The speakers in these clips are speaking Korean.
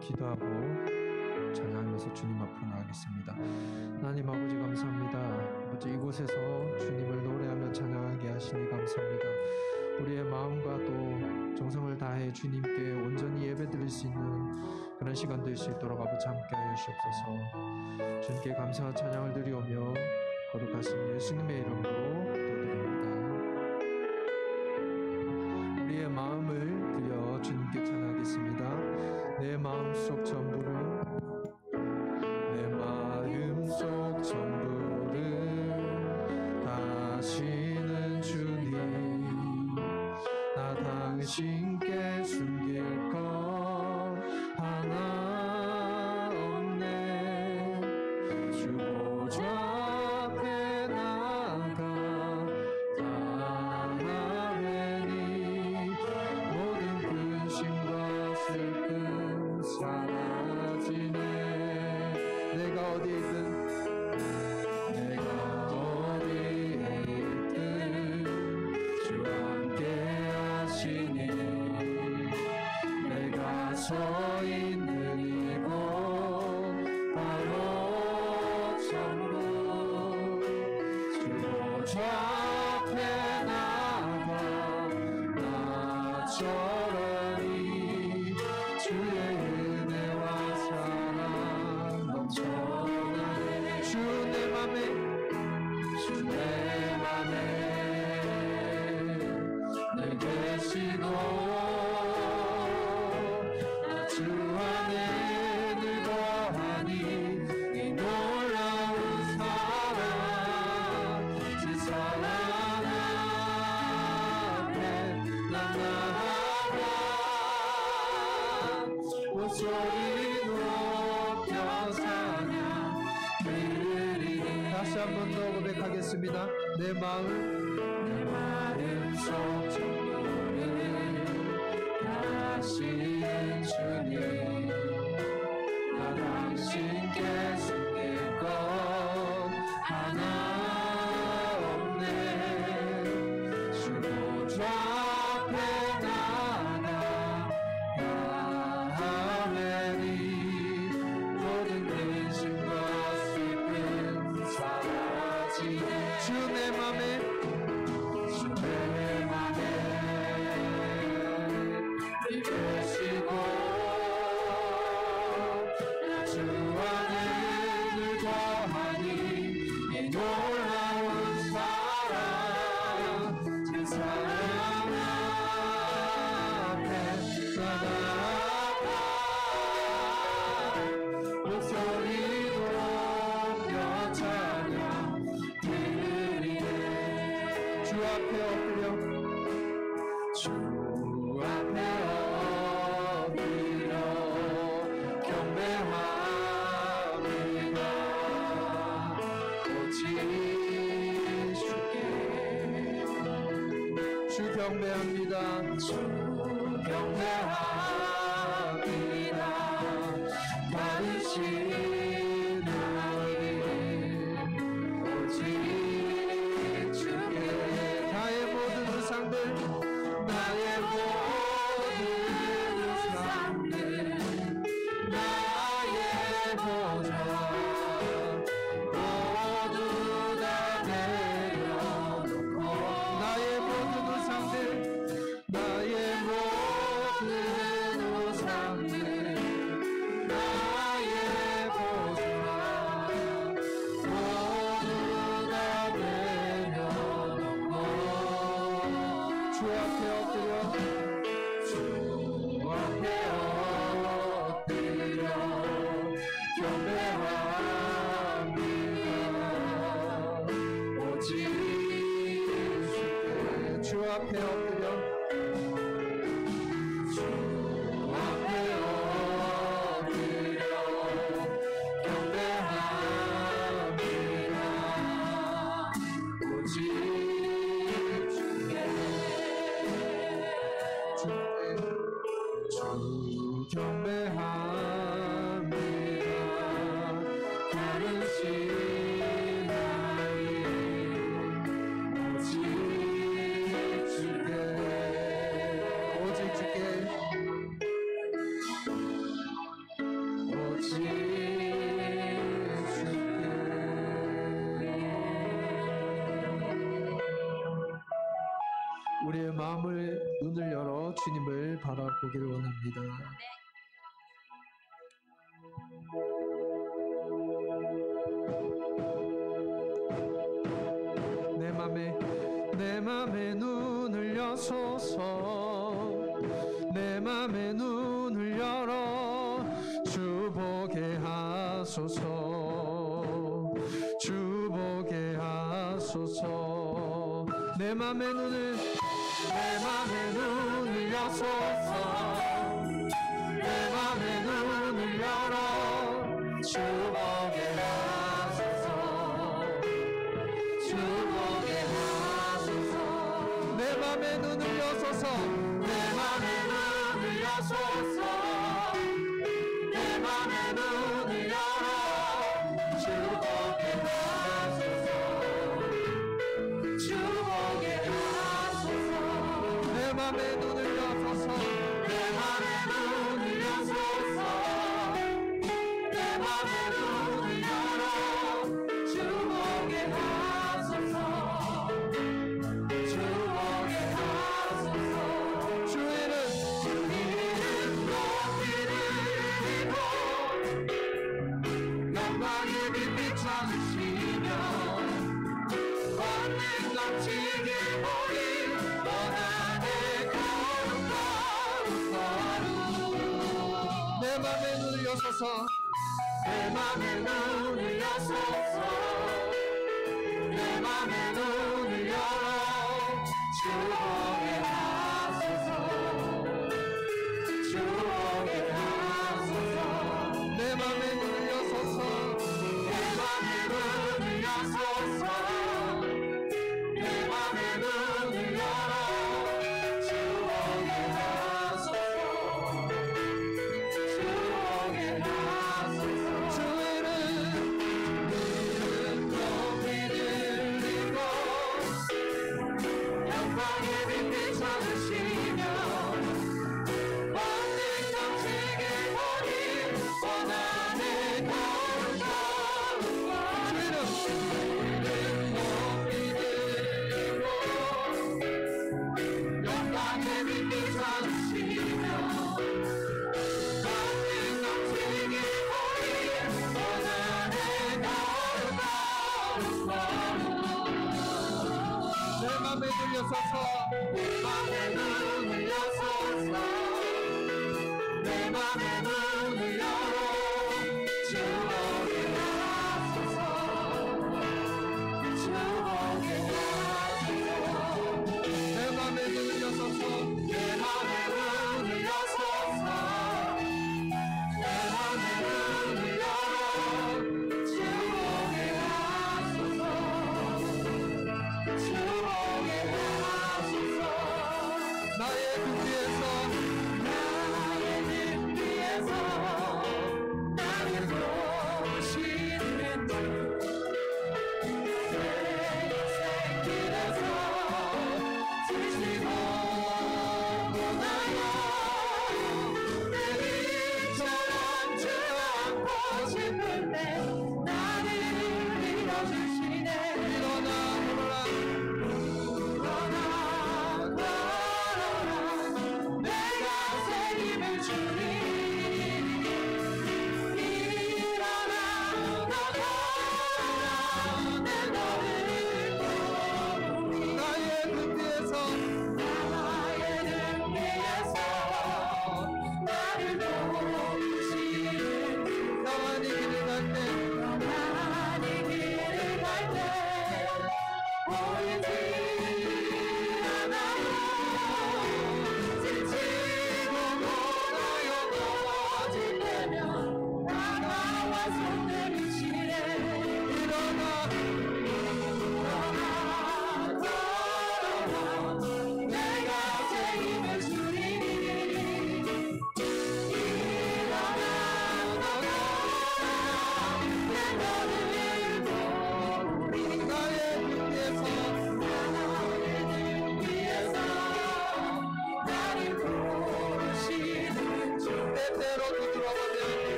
기도하고 찬양하면서 주님 앞으로 나가겠습니다. 하나님 아버지 감사합니다. 아버지 이곳에서 주님을 노래하며 찬양하게 하시니 감사합니다. 우리의 마음과 또 정성을 다해 주님께 온전히 예배드릴 수 있는 그런 시간 될 수 있도록 아버지 함께하여 주옵소서. 주님께 감사와 찬양을 드리오며 거룩하신 예수님의 이름으로 기도드립니다. 우리의 마음을 드려 주님께 찬양하겠습니다. 내 마음속 전부를 내 마음속 전부를 다시는 주님 나 당신께 숨길 것 하나 없네. 주 보좌 앞에 나가 나아뢰니 모든 근심과 슬픔 사라지네. 내가 어디에 있든 주 함께 하시니 내가 서 있는 이곳 바로 천국. 주 보좌 앞에 나가 나처러니 주의 은혜와 사랑 넘쳐나네. 주 내 맘에 늘 계시고 나 주 안에 늘 거하니 이 놀라운 사랑 그 사랑 앞에 난 나아가 목소리 높여 찬양 드리리. 다시 한 번 더 고백하겠습니다. 내 마음속 전부를 다시는 주님 나 당신께 숨길 것 하나 없네. 주 보좌 앞에 나가 나아뢰니 모든 근심과 슬픔 사라지네. 주 내 맘에 늘 계시고 나 주 안에 늘 거하니 이 놀라운 사랑 그 사랑 앞에 나아가 목소리 높여 찬양 드리네. 주 앞에 엎드려 주 앞에 엎드려 경배합니다. 고치신 주 경배합니다. 주 경배합니다. 다르신 하나님 오직 주께 나의 모든 우상들 나의 모든 우상들 나의 보좌 모두 다 내려놓고 나의 모든 우상들 나의 모든 우상들 나의 보좌 모두 다 내려놓고 주 앞에 엎드려 주 앞에 엎드려 경배합니다. 오직 주 앞에 엎드려 주 앞에 엎드려 경배합니다. 오직 주께 주 경배합니다. 다르신 하나님 오직 주께 오직 주께 오직 주께 우리의 마음을 눈을 열어 주님을 바라보기를 원합니다. 내 맘에 눈을 여소서 내 맘에 눈을 열어 주 보게 하소서 주 보게 하소서 내 맘에 눈을 여소서 내 맘에 눈을 열어 주 보게 하소서 주 보게 하소서 내 맘에 눈을 여소서 내 맘에 눈을 여소서 내 맘에 눈을 열어 주 보게 하소서 주 보게 하소서 내 맘에 눈을 여소서 내 맘에 눈을 여소서 내 맘에 눈을 열어 주 보게 하소서 주 보게 하소서 주 이름 높이를 드리고 영광의 빛 비춰주시며 권능 넘치게 보인 원하의 내 맘에 눈을 여소서 내 맘에 눈을 여소서 내 맘에 눈을 열어 주 보게 하소서 주 보게 하소서 내 맘에 눈을 여소서 내 맘에 눈을 여소서 내 맘에 눈을 열어 주 보게 하소서 주 보게 하소서 주 이름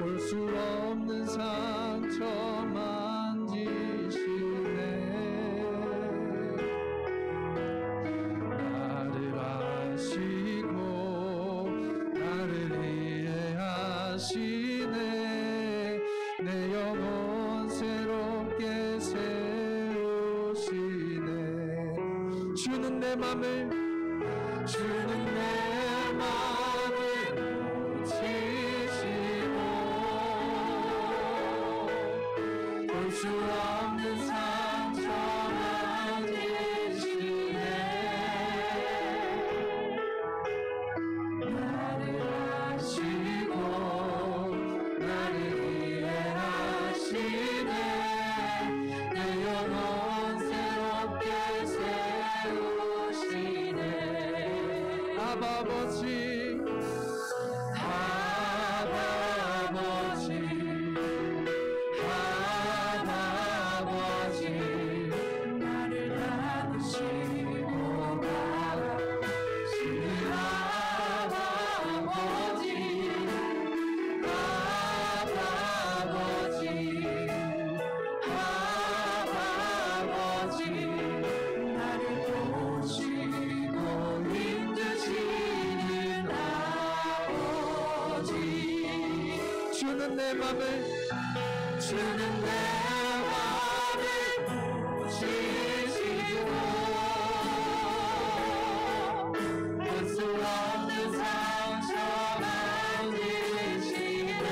볼 수 없는 상처 만지시네. 나를 아시고 나를 이해하시네. 내 영혼 새롭게 세우시네. 주는 내 맘을 고치시고 볼 수 없는 상처 만지시네. 나를 아시고 나를 이해하시네. 내 영혼 새롭게 세우시네. 아버지 나를 안으시고 가시는 아버지 나를 보시고 힘드시는 아버지. 주는 내 맘을 보시시고 볼 수 없는 상처 만지시네.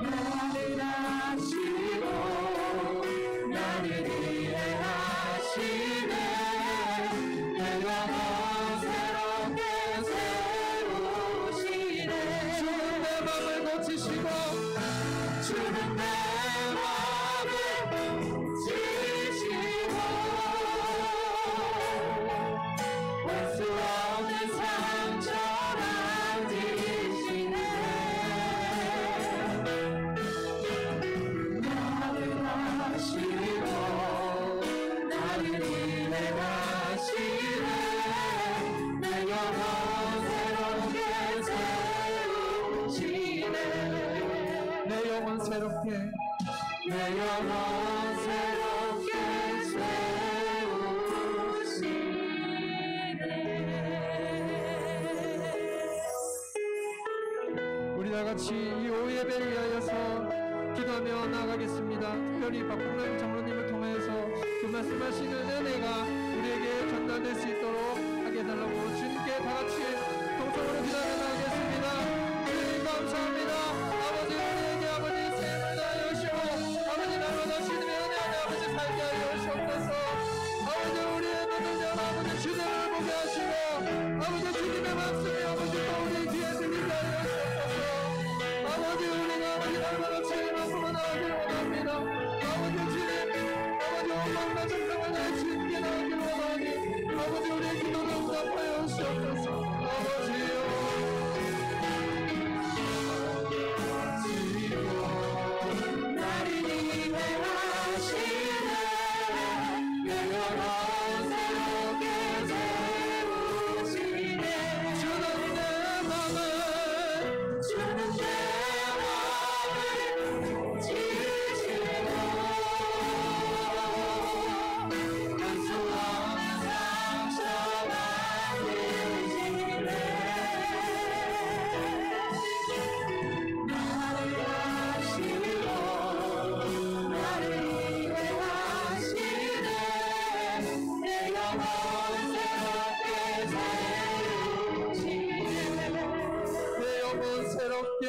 나를 아시고 나를 이해하시네. 내 영혼 새롭게 세우시네. 주는 내 맘을 고치시고 주는 내 맘을 고치시고 볼 수 없는 상처 만지시네. 나를 아시고 나를 이해하시네. 내 영혼 새롭게 세우시네. 내 영혼 새롭게 우리 다같이 이 오후 예배를 위하여서 기도하며 나아가겠습니다. 특별히 박봉남 장로님을 통해서 그 말씀하시는 은혜가 우리에게 전달될 수 있도록 하게 해달라고 주님께 다같이 동성으로 기도하며 나아가겠습니다. 주님 감사합니다. 아버지 우리에게 아버지 세임을 다하시고 아버지 날마다 주님의 은혜와 아버지 살게 하여 주옵소서. 아버지 우리의 눈을 열어 아버지 주님을 보게 하시고 아버지 주님의 말씀이 아버지 또 우리 귀에 들리게 하여 주옵소서. 아버지 우리가 아버지 날마다 주님 앞으로 나아가기를 원합니다. 아버지 주님 아버지 온망과 정성을 내 주님께 나아가기를 원하니 아버지 우리의 기도를 응답하여 주옵소서. 아버지요 나를 이해하시네. 내 영혼 새롭게 세우시네. 주는 내 맘을 지시고 볼 수 없는 상처 만지시네. 나를 아시고 나를 이해하시네. 내 영혼 새롭게 세우시네. 내 영혼 새롭게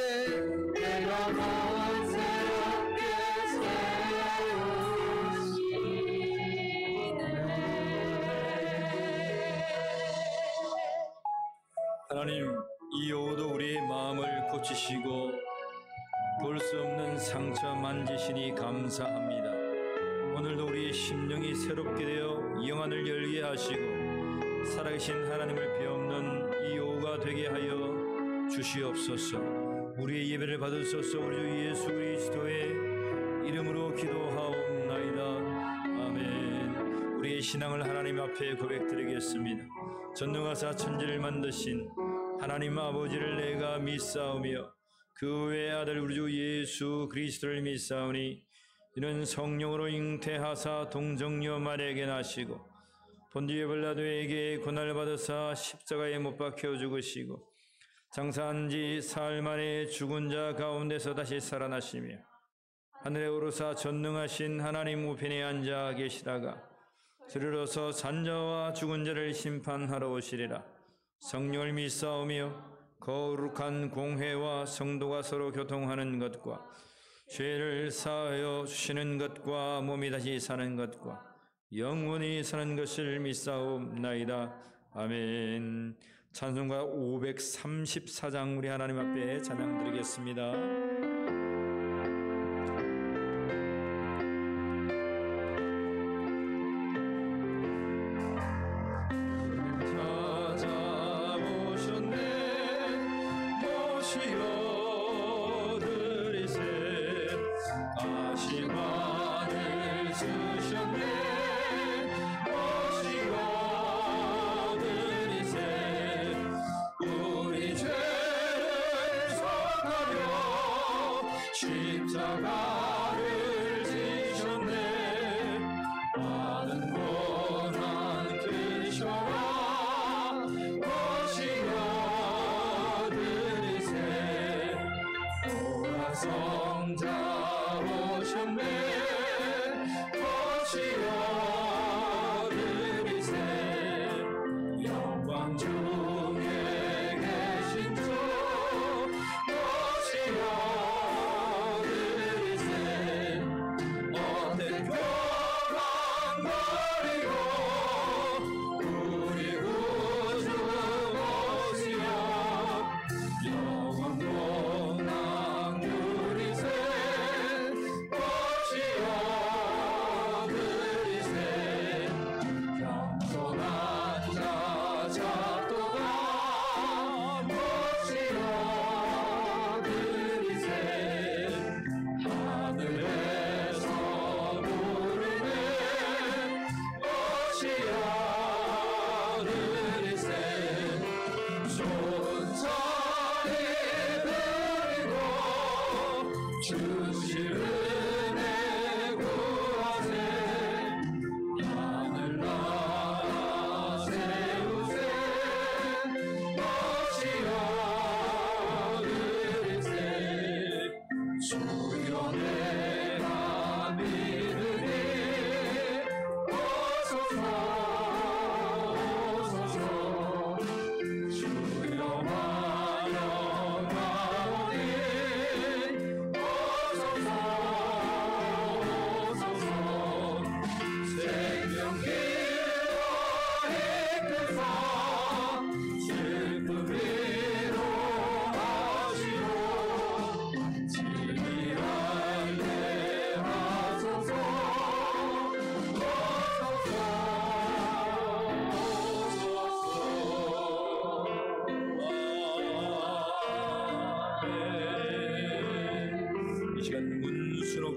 하나님, 이 오후도 우리의 마음을 고치시고 볼 수 없는 상처 만지시니 감사합니다. 오늘도 우리의 심령이 새롭게 되어 영안을 열게 하시고 살아계신 하나님을 비옵는 이 오후가 되게 하여 주시옵소서. 우리의 예배를 받으소서. 우리 주 예수 그리스도의 이름으로 기도하옵나이다. 아멘. 우리의 신앙을 하나님 앞에 고백드리겠습니다. 전능하사 천지를 만드신 하나님 아버지를 내가 믿사오며 그 외의 아들 우리 주 예수 그리스도를 믿사오니 이는 성령으로 잉태하사 동정녀 마리아에게 나시고 본디오 빌라도에게 고난을 받으사 십자가에 못 박혀 죽으시고 장사한 지 사흘 만에 죽은 자 가운데서 다시 살아나시며 하늘에 오르사 전능하신 하나님 우편에 앉아 계시다가 들으러서 산자와 죽은 자를 심판하러 오시리라. 성령을 믿사오며 거룩한 공회와 성도가 서로 교통하는 것과 죄를 사하여 주시는 것과 몸이 다시 사는 것과 영원히 사는 것을 믿사옵나이다. 아멘. 찬송가 534장 우리 하나님 앞에 찬양 드리겠습니다.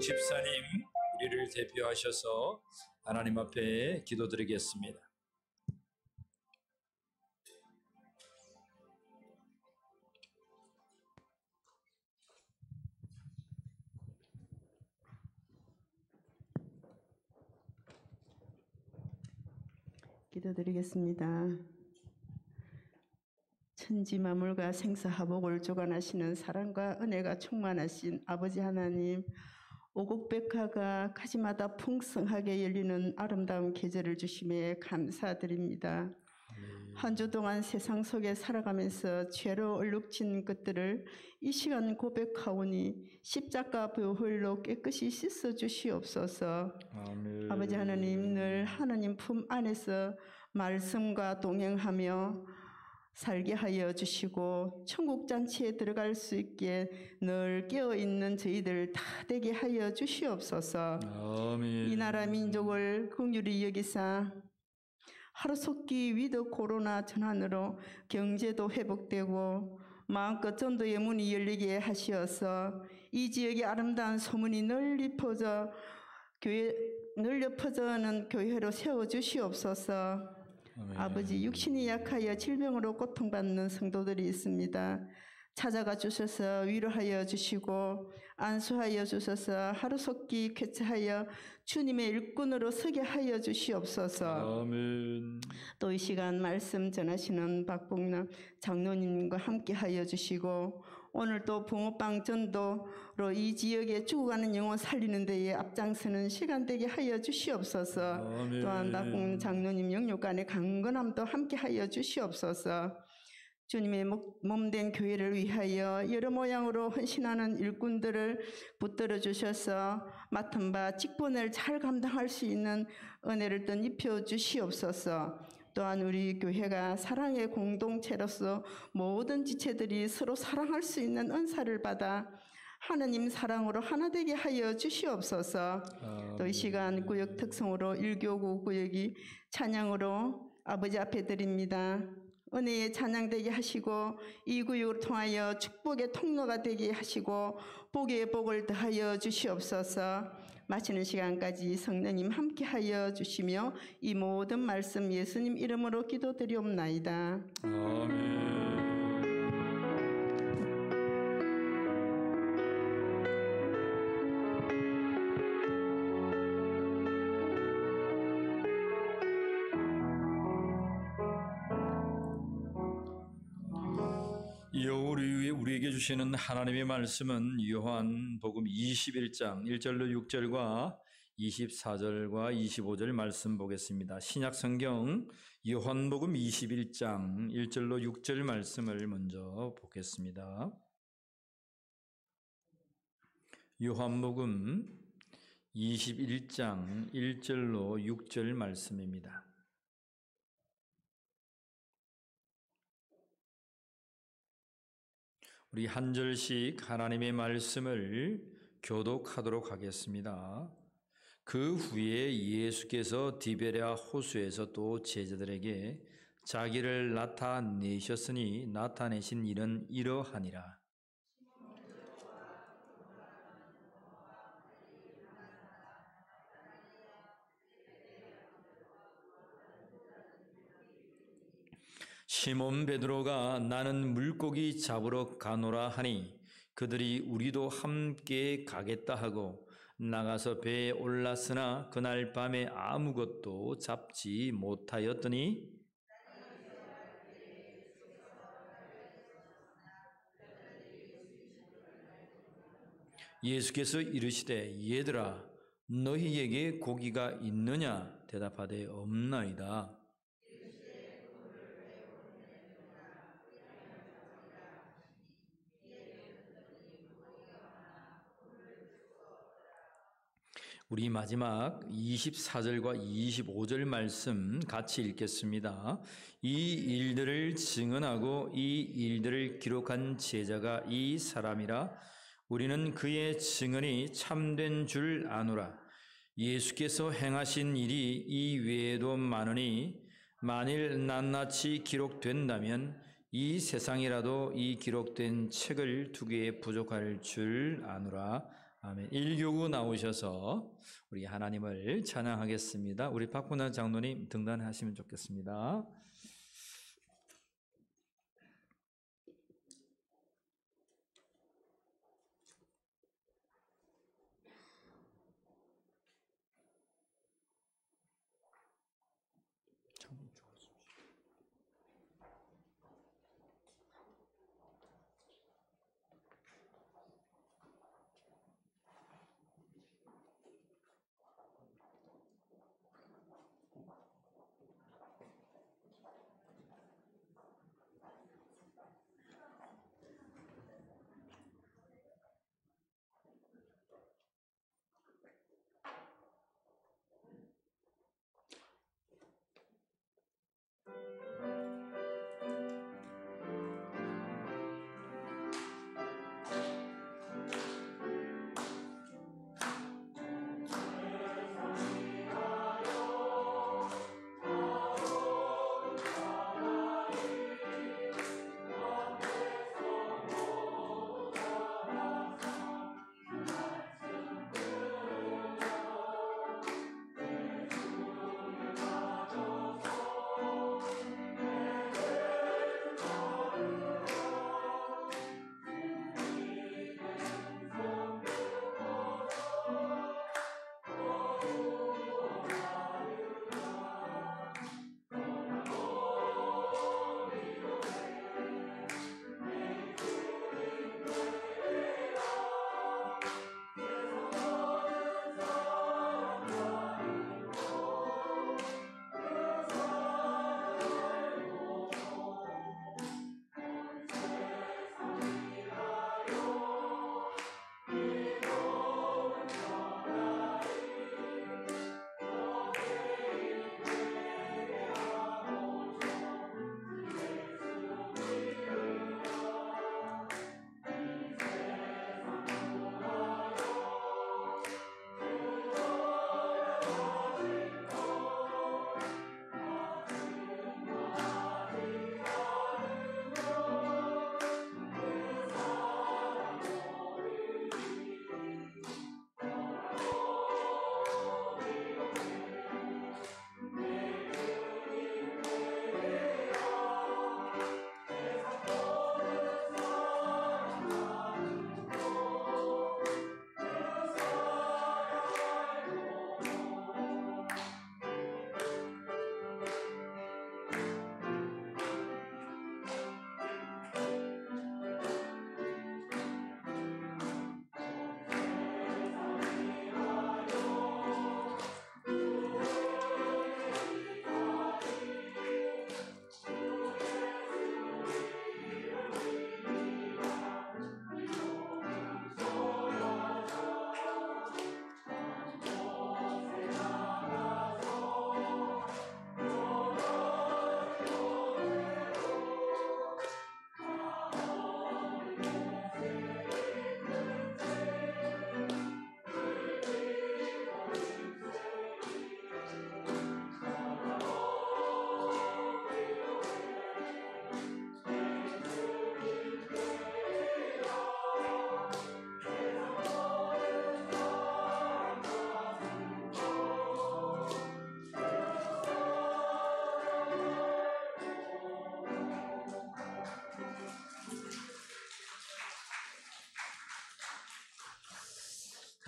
집사님 우리를 대표하셔서 하나님 앞에 기도드리겠습니다. 기도드리겠습니다. 천지만물과 생사화복을 주관하시는 사랑과 은혜가 충만하신 아버지 하나님, 오곡백화가 가지마다 풍성하게 열리는 아름다운 계절을 주심에 감사드립니다. 한 주 동안 세상 속에 살아가면서 죄로 얼룩진 것들을 이 시간 고백하오니 십자가 보혈로 깨끗이 씻어 주시옵소서. 아멘. 아버지 하나님, 늘 하나님 품 안에서 말씀과 동행하며 살게 하여 주시고 천국 잔치에 들어갈 수 있게 늘 깨어있는 저희들 다 되게 하여 주시옵소서. 아멘. 이 나라 민족을 긍휼히 여기사 하루속히 위드 코로나 전환으로 경제도 회복되고 마음껏 전도의 문이 열리게 하시어서 이 지역의 아름다운 소문이 널리 퍼져 널려 퍼져는 교회로 세워주시옵소서. 아멘. 아버지, 육신이 약하여 질병으로 고통받는 성도들이 있습니다. 찾아가 주셔서 위로하여 주시고 안수하여 주셔서 하루속히 쾌차하여 주님의 일꾼으로 서게 하여 주시옵소서. 아멘. 또 이 시간 말씀 전하시는 박봉남 장로님과 함께 하여 주시고 오늘 또 붕어빵 전도로 이 지역에 죽어가는 영혼 살리는 데에 앞장서는 시간 되게 하여 주시옵소서. 아멘. 또한 박봉남 장로님 영육간의 강건함도 함께 하여 주시옵소서. 주님의 몸된 교회를 위하여 여러 모양으로 헌신하는 일꾼들을 붙들어 주셔서 맡은 바 직분을 잘 감당할 수 있는 은혜를 또 입혀 주시옵소서. 또한 우리 교회가 사랑의 공동체로서 모든 지체들이 서로 사랑할 수 있는 은사를 받아 하느님 사랑으로 하나 되게 하여 주시옵소서. 또 이 시간 구역 특성으로 1교구 구역이 찬양으로 아버지 앞에 드립니다. 은혜의 찬양되게 하시고 이 구역을 통하여 축복의 통로가 되게 하시고 복의 복을 더하여 주시옵소서. 마치는 시간까지 성령님 함께하여 주시며 이 모든 말씀 예수님 이름으로 기도드리옵나이다. 아멘. 우리에게 주시는 하나님의 말씀은 요한복음 21장 1절로 6절과 24절과 25절 말씀 보겠습니다. 신약성경 요한복음 21장 1절로 6절 말씀을 먼저 보겠습니다. 요한복음 21장 1절로 6절 말씀입니다. 우리 한 절씩 하나님의 말씀을 교독하도록 하겠습니다. 그 후에 예수께서 디베랴 호수에서 또 제자들에게 자기를 나타내셨으니 나타내신 일은 이러하니라. 시몬 베드로가 나는 물고기 잡으러 가노라 하니 그들이 우리도 함께 가겠다 하고 나가서 배에 올랐으나 그날 밤에 아무것도 잡지 못하였더니 예수께서 이르시되 얘들아 너희에게 고기가 있느냐 대답하되 없나이다. 우리 마지막 24절과 25절 말씀 같이 읽겠습니다. 이 일들을 증언하고 이 일들을 기록한 제자가 이 사람이라 우리는 그의 증언이 참된 줄 아노라. 예수께서 행하신 일이 이 외에도 많으니 만일 낱낱이 기록된다면 이 세상이라도 이 기록된 책을 두기에 부족할 줄 아노라. 아멘. 1교구 나오셔서 우리 하나님을 찬양하겠습니다. 우리 박훈환 장로님 등단하시면 좋겠습니다.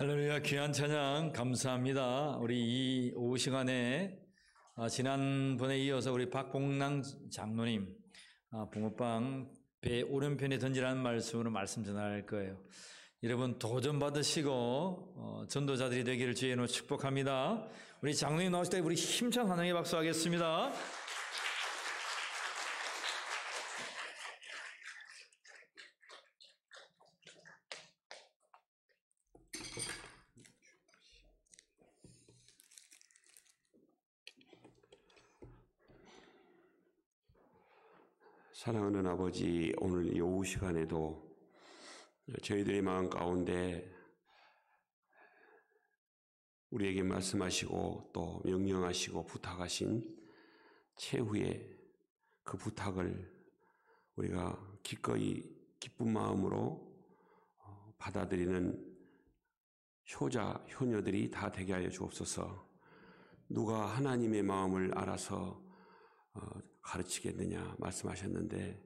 할렐루야, 귀한 찬양 감사합니다. 우리 이 오후 시간에 지난번에 이어서 우리 박봉랑 장로님 붕어빵 배 오른편에 던지라는 말씀으로 말씀 전할 거예요. 여러분 도전 받으시고 전도자들이 되기를 주의 이름으로 축복합니다. 우리 장로님 나오실 때 우리 힘찬 환영의 박수 하겠습니다. 사랑하는 아버지, 오늘 이 오후 시간에도 저희들의 마음 가운데 우리에게 말씀하시고 또 명령하시고 부탁하신 최후의 그 부탁을 우리가 기꺼이 기쁜 마음으로 받아들이는 효자, 효녀들이 다 되게 하여 주옵소서. 누가 하나님의 마음을 알아서 가르치겠느냐 말씀하셨는데,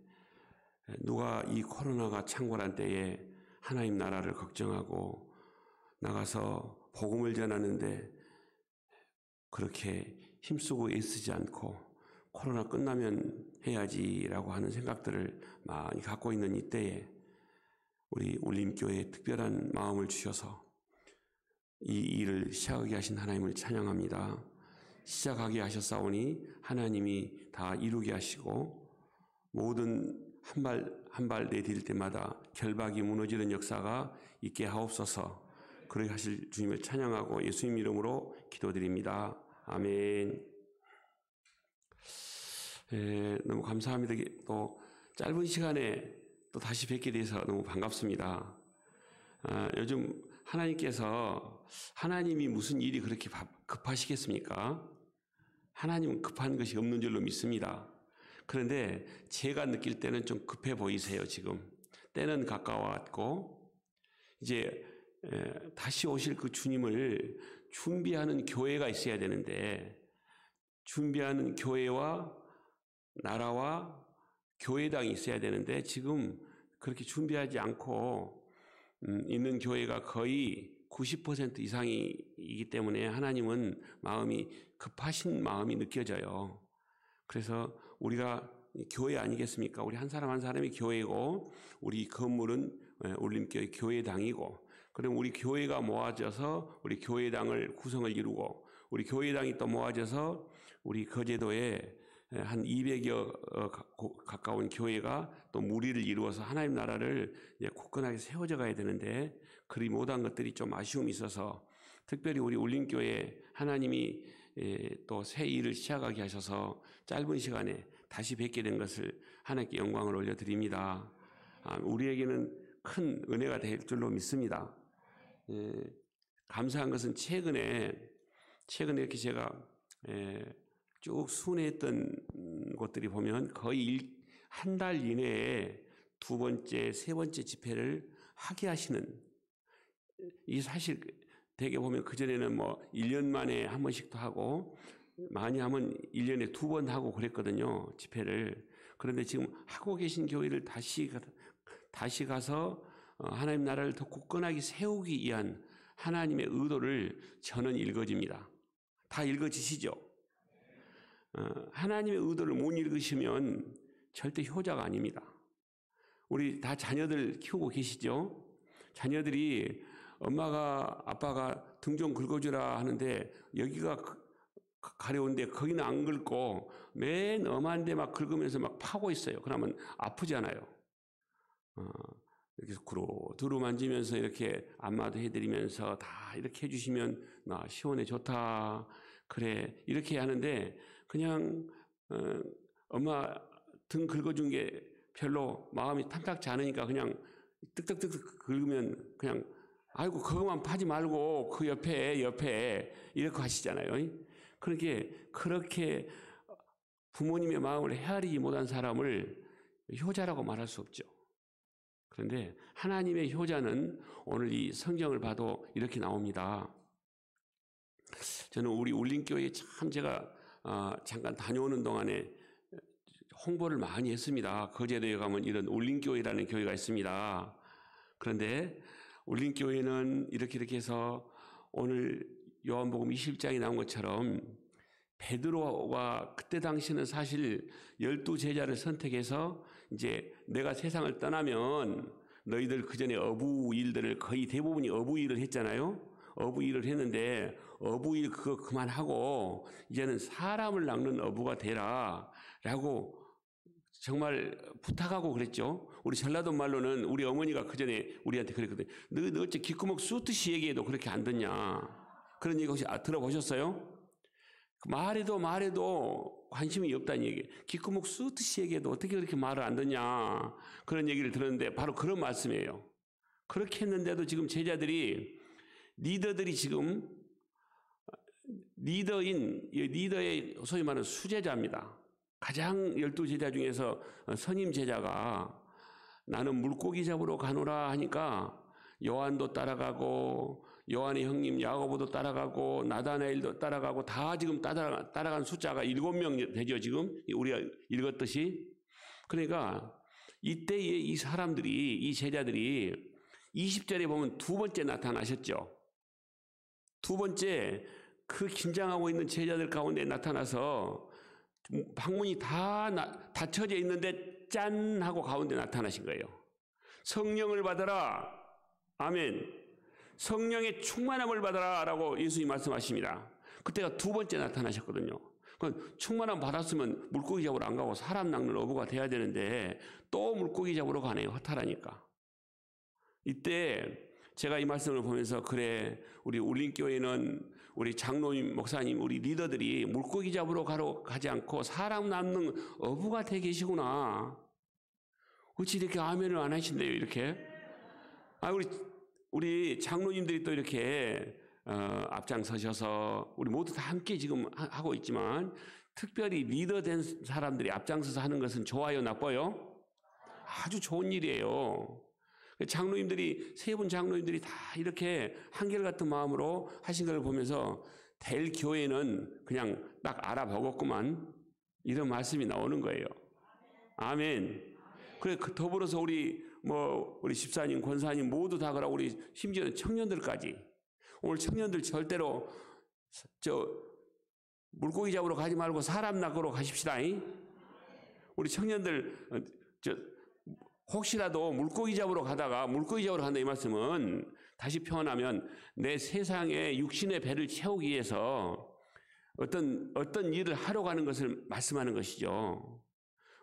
누가 이 코로나가 창궐한 때에 하나님 나라를 걱정하고 나가서 복음을 전하는데 그렇게 힘쓰고 애쓰지 않고 코로나 끝나면 해야지라고 하는 생각들을 많이 갖고 있는 이때에 우리 울림교회에 특별한 마음을 주셔서 이 일을 시작하게 하신 하나님을 찬양합니다. 시작하게 하셨사오니 하나님이 다 이루게 하시고 모든 한 발 내딜 때마다 결박이 무너지는 역사가 있게 하옵소서. 그렇게 하실 주님을 찬양하고 예수님 이름으로 기도드립니다. 아멘. 너무 감사합니다. 또 짧은 시간에 또 다시 뵙게 돼서 너무 반갑습니다. 요즘 하나님께서 하나님이 무슨 일이 그렇게 급하시겠습니까? 하나님은 급한 것이 없는 줄로 믿습니다. 그런데 제가 느낄 때는 좀 급해 보이세요. 지금 때는 가까워왔고 이제 다시 오실 그 주님을 준비하는 교회가 있어야 되는데, 준비하는 교회와 나라와 교회당이 있어야 되는데 지금 그렇게 준비하지 않고 있는 교회가 거의 90% 이상이기 때문에 하나님은 마음이 급하신 마음이 느껴져요. 그래서 우리가 교회 아니겠습니까? 우리 한 사람 한 사람이 교회고 우리 건물은 울림교회 교회당이고, 그럼 우리 교회가 모아져서 우리 교회당을 구성을 이루고 우리 교회당이 또 모아져서 우리 거제도에 한 200여 가까운 교회가 또 무리를 이루어서 하나님 나라를 굳건하게 세워져 가야 되는데 그리 못한 것들이 좀 아쉬움이 있어서 특별히 우리 울림교회 하나님이 또 새 일을 시작하게 하셔서 짧은 시간에 다시 뵙게 된 것을 하나님께 영광을 올려드립니다. 우리에게는 큰 은혜가 될 줄로 믿습니다. 감사한 것은 최근에 이렇게 제가 쭉 순회했던 곳들이 보면 거의 한 달 이내에 두 번째, 세 번째 집회를 하게 하시는, 이 사실 대개 보면 그전에는 뭐 1년 만에 한 번씩도 하고 많이 하면 1년에 두 번 하고 그랬거든요, 집회를. 그런데 지금 하고 계신 교회를 다시 가서 하나님 나라를 더 굳건하게 세우기 위한 하나님의 의도를 저는 읽어집니다. 다 읽어지시죠? 하나님의 의도를 못 읽으시면 절대 효자가 아닙니다. 우리 다 자녀들 키우고 계시죠? 자녀들이 엄마가 아빠가 등 좀 긁어주라 하는데 여기가 가려운데 거기는 안 긁고 맨 엄한 데 막 긁으면서 막 파고 있어요. 그러면 아프잖아요. 이렇게 두루 만지면서 이렇게 안마도 해드리면서 다 이렇게 해주시면 나 시원해 좋다 그래 이렇게 하는데, 그냥 엄마 등 긁어준 게 별로 마음이 탐탁지 않으니까 그냥 뜩뜩뜩 긁으면 그냥 아이고 그것만 파지 말고 그 옆에 이렇게 하시잖아요. 그렇게 부모님의 마음을 헤아리지 못한 사람을 효자라고 말할 수 없죠. 그런데 하나님의 효자는 오늘 이 성경을 봐도 이렇게 나옵니다. 저는 우리 울림교회에 참 제가 잠깐 다녀오는 동안에 홍보를 많이 했습니다. 거제도에 가면 이런 울림교회라는 교회가 있습니다. 그런데 울림교회는 이렇게 해서 오늘 요한복음 20장에 나온 것처럼 베드로와 그때 당시는 사실 12제자를 선택해서 이제 내가 세상을 떠나면 너희들 그전에 어부 일들을 거의 대부분이 어부 일을 했잖아요. 어부 일을 했는데 어부 일 그거 그만하고 이제는 사람을 낚는 어부가 되라 라고 정말 부탁하고 그랬죠. 우리 전라도 말로는 우리 어머니가 그전에 우리한테 그랬거든요. 너 어째 귓구멍 쑤듯이 얘기해도 그렇게 안 듣냐. 그런 얘기 혹시 들어보셨어요? 말해도 관심이 없다는 얘기. 귓구멍 쑤듯이 얘기해도 어떻게 그렇게 말을 안 듣냐. 그런 얘기를 들었는데 바로 그런 말씀이에요. 그렇게 했는데도 지금 리더들이 지금 리더의 소위 말하는 수제자입니다. 가장 12제자 중에서 선임 제자가 나는 물고기 잡으러 가노라 하니까 요한도 따라가고 요한의 형님 야고보도 따라가고 나다나엘도 따라가고 다 지금 따라간 숫자가 7명 되죠. 지금 우리가 읽었듯이. 그러니까 이때에 이 사람들이 이 제자들이 20절에 보면 두 번째 나타나셨죠. 두 번째 그 긴장하고 있는 제자들 가운데 나타나서 방문이 다 닫혀져 있는데 짠 하고 가운데 나타나신 거예요. 성령을 받아라. 아멘. 성령의 충만함을 받아라 라고 예수님이 말씀하십니다. 그때가 두 번째 나타나셨거든요. 충만함 받았으면 물고기 잡으러 안 가고 사람 낚는 어부가 돼야 되는데 또 물고기 잡으러 가네요. 허탈하니까. 이때 제가 이 말씀을 보면서 그래 우리 울림교회는 우리 장로님, 목사님, 우리 리더들이 물고기 잡으러 가지 않고 사람 낚는 어부가 돼 계시구나. 어찌 이렇게 아멘을 안 하신대요, 이렇게? 우리 장로님들이 또 이렇게 앞장서셔서 우리 모두 다 함께 지금 하고 있지만 특별히 리더된 사람들이 앞장서서 하는 것은 좋아요, 나빠요? 아주 좋은 일이에요. 장로님들이 세 분 장로님들이 다 이렇게 한결같은 마음으로 하신 걸 보면서 될 교회는 그냥 딱 알아보겠구만 이런 말씀이 나오는 거예요. 아멘. 그래 더불어서 우리 집사님, 권사님 모두 다 그러고 우리 심지어는 청년들까지 오늘 청년들 절대로 물고기 잡으러 가지 말고 사람 낚으러 가십시다. 우리 청년들 혹시라도 물고기 잡으러 간다 이 말씀은 다시 표현하면 내 세상에 육신의 배를 채우기 위해서 어떤 일을 하러 가는 것을 말씀하는 것이죠.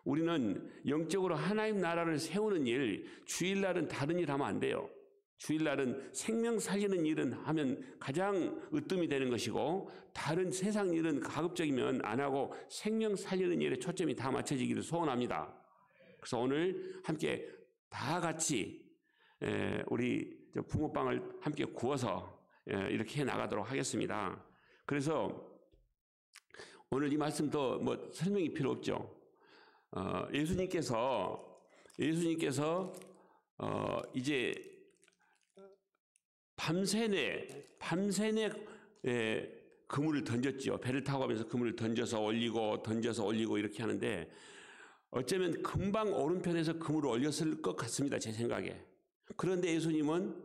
우리는 영적으로 하나님 나라를 세우는 일, 주일날은 다른 일 하면 안 돼요. 주일날은 생명 살리는 일은 하면 가장 으뜸이 되는 것이고 다른 세상 일은 가급적이면 안 하고 생명 살리는 일에 초점이 다 맞춰지기를 소원합니다. 그래서 오늘 함께 다 같이 우리 붕어빵을 함께 구워서 이렇게 해 나가도록 하겠습니다. 그래서 오늘 이 말씀 더 설명이 필요 없죠. 예수님께서 이제 밤새내 그물을 던졌죠. 배를 타고 가면서 그물을 던져서 올리고 이렇게 하는데 어쩌면 금방 오른편에서 그물을 올렸을 것 같습니다. 제 생각에. 그런데 예수님은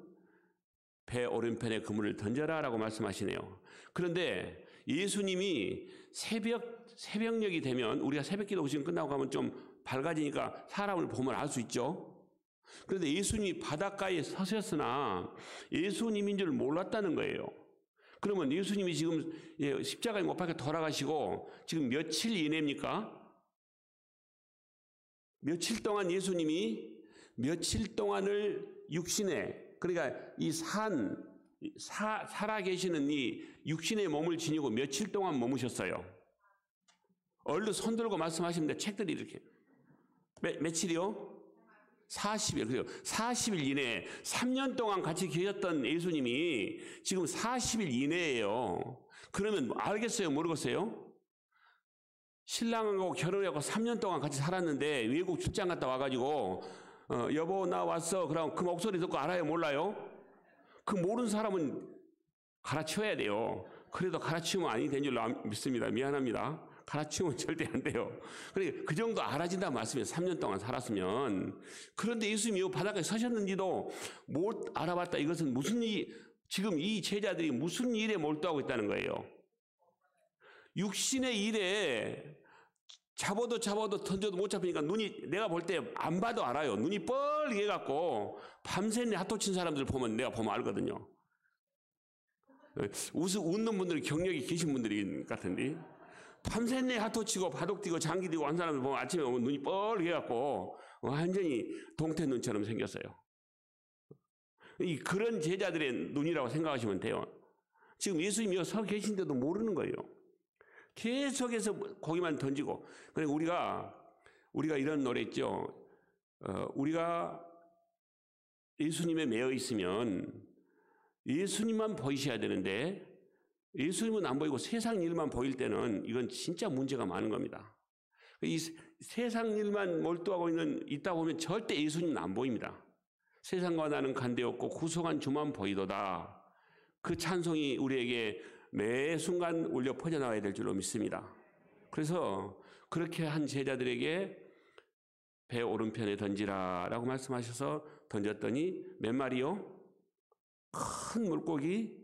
배 오른편에 그물을 던져라라고 말씀하시네요. 그런데 예수님이 새벽녘이 되면 우리가 새벽기도 지금 끝나고 가면 좀 밝아지니까 사람을 보면 알 수 있죠. 그런데 예수님이 바닷가에 서셨으나 예수님인 줄 몰랐다는 거예요. 그러면 예수님이 지금 십자가에 못 박혀 돌아가시고 지금 며칠 이내입니까? 며칠 동안 예수님이 며칠 동안을 육신에 그러니까 이 살아계시는 이 육신의 몸을 지니고 며칠 동안 머무셨어요. 얼른 손들고 말씀하시면 책들이 이렇게 며칠이요? 40일. 그래요. 40일 이내에 3년 동안 같이 계셨던 예수님이 지금 40일 이내예요. 그러면 알겠어요? 모르겠어요? 신랑하고 결혼하고 3년 동안 같이 살았는데 외국 출장 갔다 와가지고 여보 나 왔어. 그럼 그 목소리 듣고 알아요? 몰라요? 그 모르는 사람은 갈아치워야 돼요. 그래도 갈아치우면 아니 된 줄로 믿습니다. 미안합니다. 갈아치우면 절대 안 돼요. 그러니까 그 정도 알아진다는 말씀이에요. 3년 동안 살았으면. 그런데 예수님이 이 바닥에 서셨는지도 못 알아봤다. 이것은 무슨 지금 이 제자들이 무슨 일에 몰두하고 있다는 거예요. 육신의 일에 잡아도 던져도 못 잡히니까 눈이, 내가 볼 때 안 봐도 알아요. 눈이 뻘게 갖고 밤새내 핫도 친 사람들 보면 내가 보면 알거든요. 웃는 분들이 경력이 계신 분들이 같은데, 밤새내 핫도 치고 바둑 뛰고 장기 뛰고 한 사람들 보면 아침에 오면 눈이 뻘게 갖고 완전히 동태 눈처럼 생겼어요. 그런 제자들의 눈이라고 생각하시면 돼요. 지금 예수님이 여기 서 계신데도 모르는 거예요. 계속해서 고기만 던지고. 그러니까 우리가 이런 노래 있죠. 우리가 예수님에 매여 있으면 예수님만 보이셔야 되는데 예수님은 안 보이고 세상 일만 보일 때는 이건 진짜 문제가 많은 겁니다. 이 세상 일만 몰두하고 있다 보면 절대 예수님은 안 보입니다. 세상과 나는 간대없고 구속한 주만 보이도다. 그 찬송이 우리에게 매 순간 울려 퍼져나와야 될 줄로 믿습니다. 그래서 그렇게 한 제자들에게 배 오른편에 던지라라고 말씀하셔서 던졌더니 몇 마리요? 큰 물고기,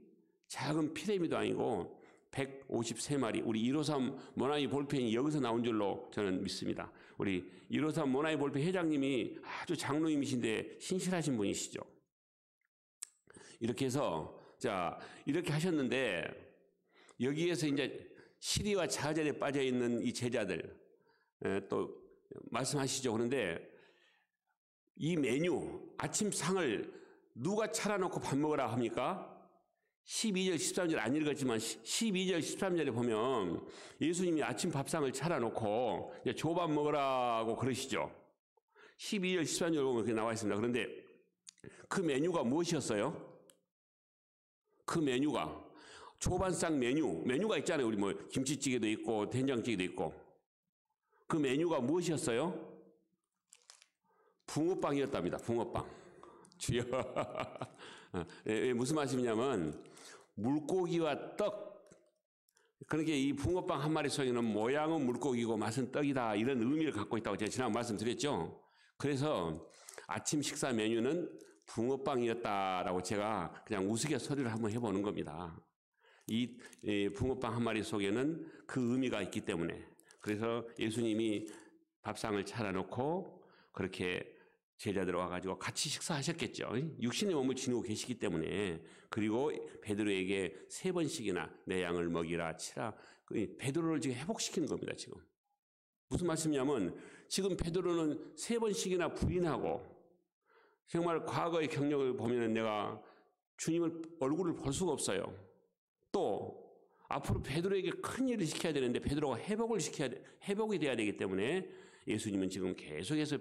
작은 피레미도 아니고 153마리. 우리 153 모나이 볼펜이 여기서 나온 줄로 저는 믿습니다. 우리 153 모나이 볼펜 회장님이 아주 장로님이신데 신실하신 분이시죠. 이렇게 해서 이렇게 하셨는데 여기에서 이제 시리와 좌절에 빠져 있는 이 제자들 또 말씀하시죠. 그런데 이 메뉴 아침상을 누가 차려놓고 밥 먹으라 합니까? 12절 13절 안 읽었지만 12절 13절에 보면 예수님이 아침 밥상을 차려놓고 이제 조밥 먹으라고 그러시죠. 12절 13절 보면 그게 나와 있습니다. 그런데 그 메뉴가 무엇이었어요? 그 메뉴가 조반상 메뉴가 있잖아요. 우리 뭐 김치찌개도 있고 된장찌개도 있고. 그 메뉴가 무엇이었어요? 붕어빵이었답니다. 붕어빵. 주여. 무슨 말씀이냐면 물고기와 떡. 그러니까 이 붕어빵 한 마리 속에는 모양은 물고기고 맛은 떡이다. 이런 의미를 갖고 있다고 제가 지난번 말씀드렸죠. 그래서 아침 식사 메뉴는 붕어빵이었다라고 제가 그냥 우스갯소리를 한번 해보는 겁니다. 이 붕어빵 한 마리 속에는 그 의미가 있기 때문에. 그래서 예수님이 밥상을 차려놓고 그렇게 제자들 와가지고 같이 식사하셨겠죠. 육신의 몸을 지니고 계시기 때문에. 그리고 베드로에게 3번씩이나 내 양을 먹이라 치라. 베드로를 지금 회복시키는 겁니다. 지금 무슨 말씀이냐면 지금 베드로는 3번씩이나 부인하고 정말 과거의 경력을 보면 내가 주님을 얼굴을 볼 수가 없어요. 또 앞으로 베드로에게 큰 일을 시켜야 되는데 베드로가 회복이 돼야 되기 때문에 예수님은 지금 계속해서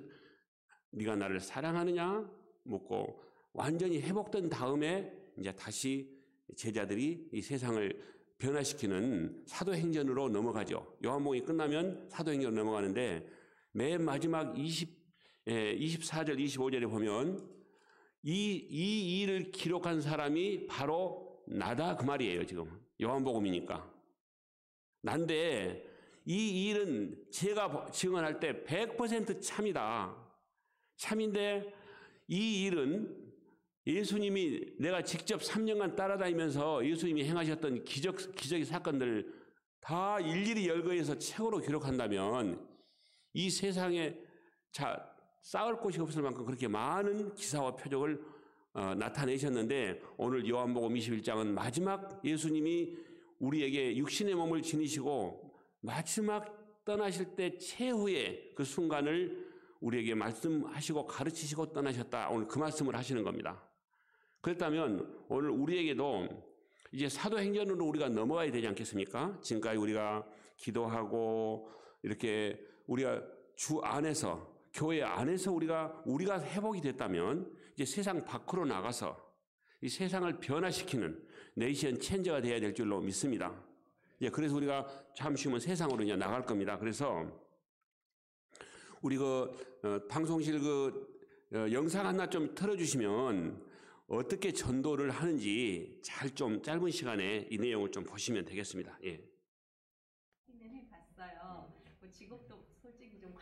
네가 나를 사랑하느냐 묻고 완전히 회복된 다음에 이제 다시 제자들이 이 세상을 변화시키는 사도행전으로 넘어가죠. 요한복음이 끝나면 사도행전으로 넘어가는데 맨 마지막 24절 25절에 보면 이 일을 기록한 사람이 바로 나다 그 말이에요. 지금 요한복음이니까. 난데 이 일은 제가 증언할 때 100% 참이다. 참인데 이 일은 예수님이 내가 직접 3년간 따라다니면서 예수님이 행하셨던 기적의 사건들 다 일일이 열거해서 책으로 기록한다면 이 세상에 쌓을 곳이 없을 만큼 그렇게 많은 기사와 표적을 나타내셨는데 오늘 요한복음 21장은 마지막 예수님이 우리에게 육신의 몸을 지니시고 마지막 떠나실 때 최후의 그 순간을 우리에게 말씀하시고 가르치시고 떠나셨다. 오늘 그 말씀을 하시는 겁니다. 그렇다면 오늘 우리에게도 이제 사도행전으로 우리가 넘어가야 되지 않겠습니까? 지금까지 우리가 기도하고 이렇게 우리가 주 안에서 교회 안에서 우리가 회복이 됐다면 이제 세상 밖으로 나가서 이 세상을 변화시키는 네이션 체인저가 되어야 될 줄로 믿습니다. 예, 그래서 우리가 잠시 후면 세상으로 이제 나갈 겁니다. 그래서 우리 방송실 영상 하나 좀 틀어주시면 어떻게 전도를 하는지 잘 좀 짧은 시간에 이 내용을 좀 보시면 되겠습니다. 예. 힘을 봤어요.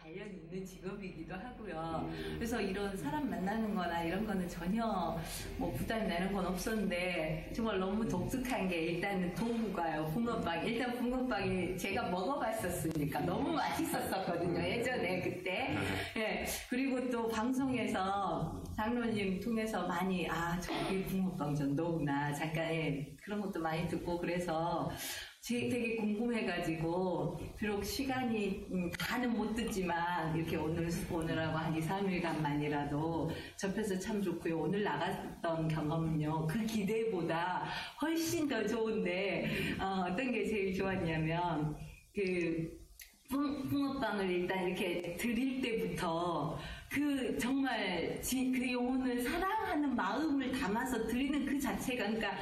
관련 있는 직업이기도 하고요. 그래서 이런 사람 만나는 거나 이런 거는 전혀 뭐 부담이 나는 건 없었는데 정말 너무 독특한 게 일단은 도구가요. 붕어빵. 일단 붕어빵이 제가 먹어봤었으니까 너무 맛있었었거든요. 예전에 그때. 예. 그리고 또 방송에서 장로님 통해서 많이 저기 붕어빵 전도구나. 잠깐 그런 것도 많이 듣고 그래서 되게 궁금해가지고 비록 시간이 다는 못 듣지만 이렇게 오늘하고 한 2, 3일간만이라도 접해서 참 좋고요. 오늘 나갔던 경험은요. 그 기대보다 훨씬 더 좋은데 어떤 게 제일 좋았냐면 그 붕어빵을 일단 이렇게 드릴 때부터 그 정말 그 영혼을 사랑하는 마음을 담아서 드리는 그 자체가 그러니까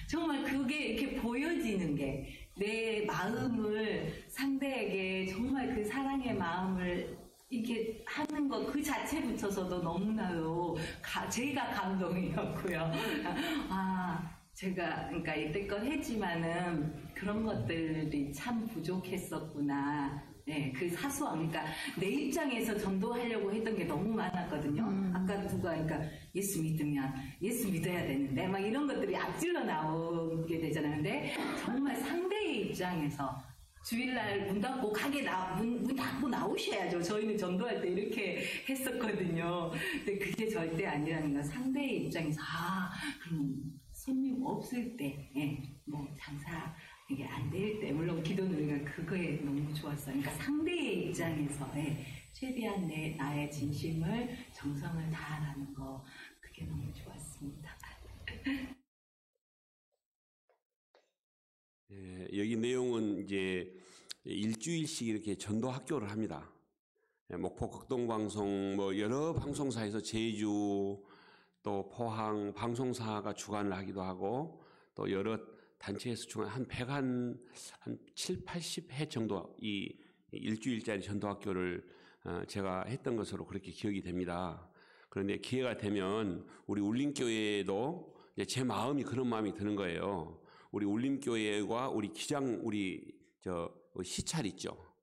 정말 그게 이렇게 보여지는 게 내 마음을 상대에게 정말 그 사랑의 마음을 이렇게 하는 것 그 자체부터서도 너무나도 제가 감동이었고요. 제가 그러니까 이때껏 했지만은 그런 것들이 참 부족했었구나. 네, 그 사소한, 그러니까 내 입장에서 전도하려고 했던 게 너무 많았거든요. 아까 누가, 그러니까 예수 믿으면 예수 믿어야 되는데, 막 이런 것들이 앞질러 나오게 되잖아요. 근데 정말 상대의 입장에서 주일날 문 닫고 문 닫고 나오셔야죠. 저희는 전도할 때 이렇게 했었거든요. 근데 그게 절대 아니라는 건 상대의 입장에서, 그럼 손님 없을 때, 뭐 장사, 이게 안 될 때, 물론 기도는 그거에 너무 좋았어요. 그러니까 상대의 입장에서 최대한 나의 진심을, 정성을 다하라는 거, 그게 너무 좋았습니다. 여기 내용은 이제 일주일씩 이렇게 전도 학교를 합니다. 목포 극동방송, 뭐 여러 방송사에서 제주, 또 포항 방송사가 주관을 하기도 하고, 또 여러 단체에서 한 7, 80회 정도 이 일주일짜리 전도학교를 제가 했던 것으로 그렇게 기억이 됩니다. 그런데 기회가 되면 우리 울림교회에도 제 마음이 그런 마음이 드는 거예요. 우리 울림교회와 우리 시찰 있죠.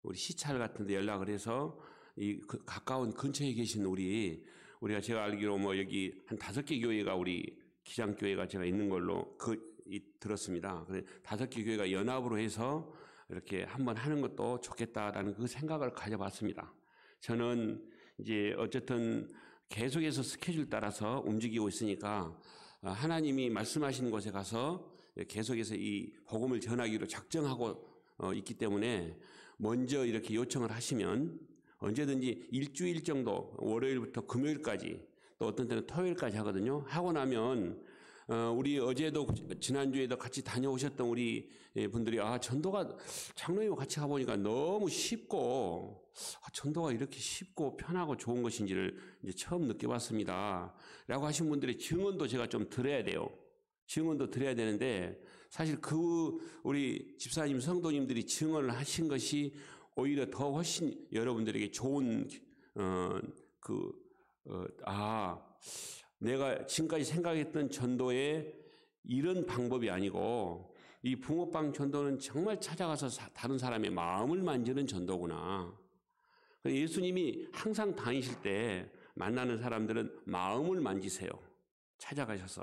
우리 시찰 같은 데 연락을 해서 가까운 근처에 계신 우리가 제가 알기로 뭐 여기 한 5개 교회가 우리 기장교회가 제가 있는 걸로 들었습니다. 그래서 5개 교회가 연합으로 해서 이렇게 한번 하는 것도 좋겠다라는 그 생각을 가져봤습니다. 저는 이제 어쨌든 계속해서 스케줄 따라서 움직이고 있으니까 하나님이 말씀하시는 곳에 가서 계속해서 이 복음을 전하기로 작정하고 있기 때문에 먼저 이렇게 요청을 하시면 언제든지 일주일 정도 월요일부터 금요일까지 또 어떤 때는 토요일까지 하거든요. 하고 나면 우리 어제도 지난주에도 같이 다녀오셨던 우리 분들이 전도가 장로님과 같이 가보니까 너무 쉽고 전도가 이렇게 쉽고 편하고 좋은 것인지를 이제 처음 느껴봤습니다. 라고 하신 분들의 증언도 제가 좀 들어야 돼요. 증언도 드려야 되는데 사실 우리 집사님 성도님들이 증언을 하신 것이 오히려 더 훨씬 여러분들에게 좋은 내가 지금까지 생각했던 전도의 이런 방법이 아니고 이 붕어빵 전도는 정말 찾아가서 다른 사람의 마음을 만지는 전도구나. 예수님이 항상 다니실 때 만나는 사람들은 마음을 만지세요. 찾아가셔서.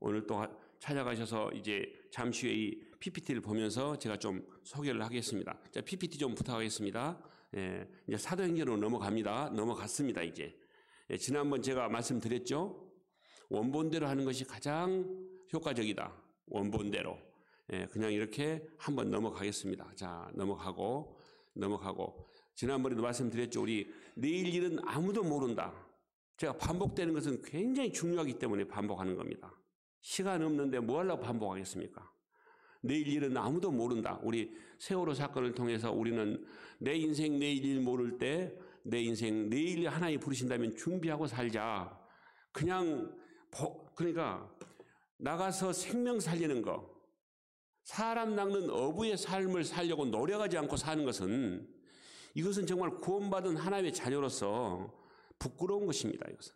오늘 또 찾아가셔서 이제 잠시 후에 이 PPT를 보면서 제가 좀 소개를 하겠습니다. 자, PPT 좀 부탁하겠습니다. 이제 사도행전으로 넘어갔습니다, 이제. 지난번 제가 말씀드렸죠. 원본대로 하는 것이 가장 효과적이다. 원본대로. 그냥 이렇게 한번 넘어가겠습니다. 자, 넘어가고. 지난번에도 말씀드렸죠. 우리 내일 일은 아무도 모른다. 제가 반복되는 것은 굉장히 중요하기 때문에 반복하는 겁니다. 시간 없는데 뭐 하려고 반복하겠습니까? 내일 일은 아무도 모른다. 우리 세월호 사건을 통해서 우리는 내 인생 내일 일 모를 때 내 인생 내일 하나님 부르신다면 준비하고 살자. 그러니까 나가서 생명 살리는 거, 사람 낚는 어부의 삶을 살려고 노력하지 않고 사는 것은 이것은 정말 구원받은 하나님의 자녀로서 부끄러운 것입니다. 이것은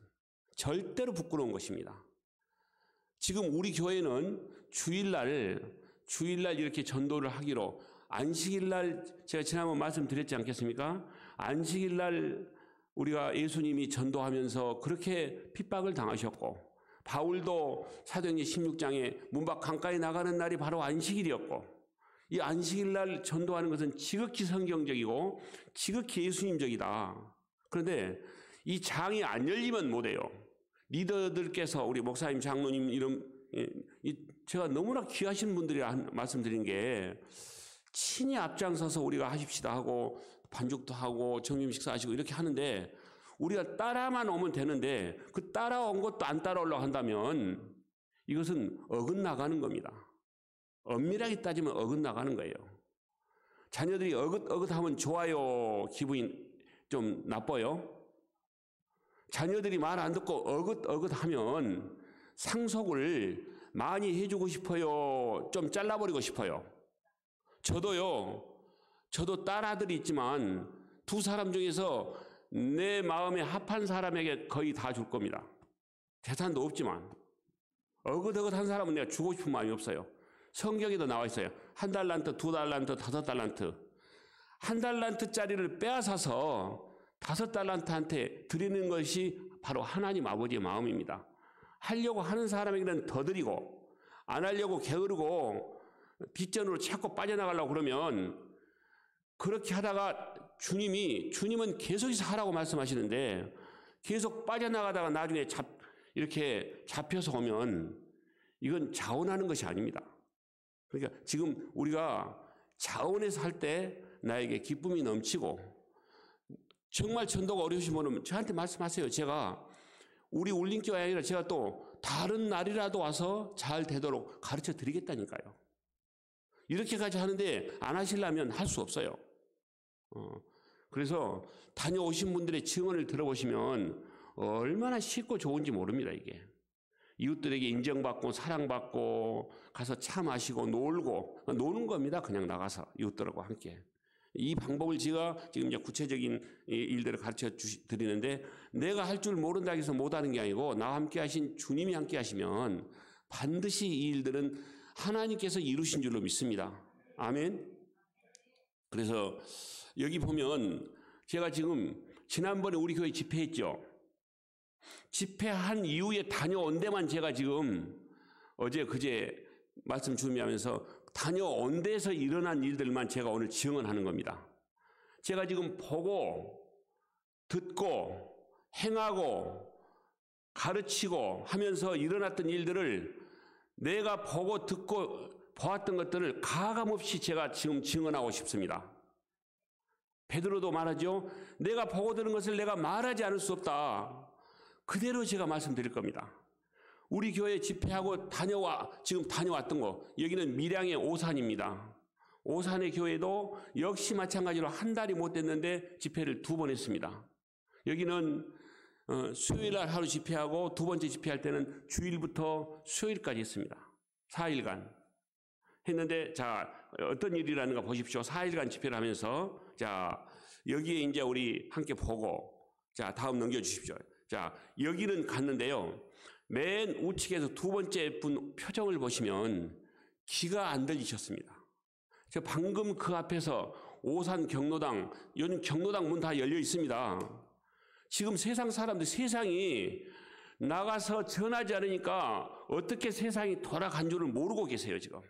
절대로 부끄러운 것입니다. 지금 우리 교회는 주일날 이렇게 전도를 하기로 안식일 날 제가 지난번 말씀드렸지 않겠습니까? 안식일 날 우리가 예수님이 전도하면서 그렇게 핍박을 당하셨고, 바울도 사도행전 16장에 문 밖 강가에 나가는 날이 바로 안식일이었고, 이 안식일 날 전도하는 것은 지극히 성경적이고 지극히 예수님적이다. 그런데 이 장이 안 열리면 못해요. 리더들께서, 우리 목사님, 장로님 이런, 제가 너무나 귀하신 분들이라 말씀드린 게, 친히 앞장서서 우리가 하십시다 하고 반죽도 하고 점심 식사하시고 이렇게 하는데, 우리가 따라만 오면 되는데 그 따라온 것도 안 따라오려고 한다면 이것은 어긋나가는 겁니다. 엄밀하게 따지면 어긋나가는 거예요. 자녀들이 어긋하면 좋아요, 기분이 좀 나빠요? 자녀들이 말 안 듣고 어긋하면 상속을 많이 해주고 싶어요, 좀 잘라버리고 싶어요? 저도 딸아들이 있지만 두 사람 중에서 내 마음에 합한 사람에게 거의 다 줄 겁니다. 재산도 없지만. 어긋한 사람은 내가 주고 싶은 마음이 없어요. 성경에도 나와 있어요. 1달란트, 2달란트, 5달란트. 1달란트짜리를 빼앗아서 5달란트한테 드리는 것이 바로 하나님 아버지의 마음입니다. 하려고 하는 사람에게는 더 드리고, 안 하려고 게으르고 뒷전으로 자꾸 빠져나가려고 그러면, 그렇게 하다가 주님은 계속해서 하라고 말씀하시는데 계속 빠져나가다가 나중에 이렇게 잡혀서 오면 이건 자원하는 것이 아닙니다. 그러니까 지금 우리가 자원해서 할 때 나에게 기쁨이 넘치고, 정말 전도가 어려우신 분은 저한테 말씀하세요. 제가 우리 울림교회 아니라 제가 또 다른 날이라도 와서 잘 되도록 가르쳐 드리겠다니까요. 이렇게까지 하는데 안 하시려면 할 수 없어요. 그래서 다녀오신 분들의 증언을 들어보시면 얼마나 쉽고 좋은지 모릅니다. 이게 이웃들에게 인정받고 사랑받고 가서 차 마시고 놀고, 노는 겁니다. 그냥 나가서 이웃들하고 함께. 이 방법을 제가 지금 이제 구체적인 일들을 가르쳐 드리는데, 내가 할 줄 모른다 해서 못하는 게 아니고 나와 함께 하신 주님이 함께 하시면 반드시 이 일들은 하나님께서 이루신 줄로 믿습니다. 아멘. 그래서 여기 보면 제가 지금 지난번에 우리 교회 집회했죠. 집회한 이후에 다녀온 데만 제가 지금 어제 그제 말씀 준비하면서 다녀온 데서 일어난 일들만 제가 오늘 증언하는 겁니다. 제가 지금 보고 듣고 행하고 가르치고 하면서 일어났던 일들을, 내가 보고 듣고 보았던 것들을 가감없이 제가 지금 증언하고 싶습니다. 베드로도 말하죠. 내가 보고 들은 것을 내가 말하지 않을 수 없다. 그대로 제가 말씀드릴 겁니다. 우리 교회 집회하고 지금 다녀왔던 거, 여기는 밀양의 오산입니다. 오산의 교회도 역시 마찬가지로 한 달이 못 됐는데 집회를 2번 했습니다. 여기는 수요일 날 하루 집회하고 두 번째 집회할 때는 주일부터 수요일까지 했습니다. 4일간 했는데, 자, 어떤 일이라는가 보십시오. 4일간 집회를 하면서, 자, 여기에 이제 우리 함께 보고, 자, 다음 넘겨주십시오. 자, 여기는 갔는데요. 맨 우측에서 두 번째 분 표정을 보시면 귀가 안 들리셨습니다. 제가 방금 그 앞에서 오산 경로당, 요즘 경로당 문 다 열려 있습니다. 지금 세상이 나가서 전하지 않으니까 어떻게 세상이 돌아간 줄을 모르고 계세요, 지금.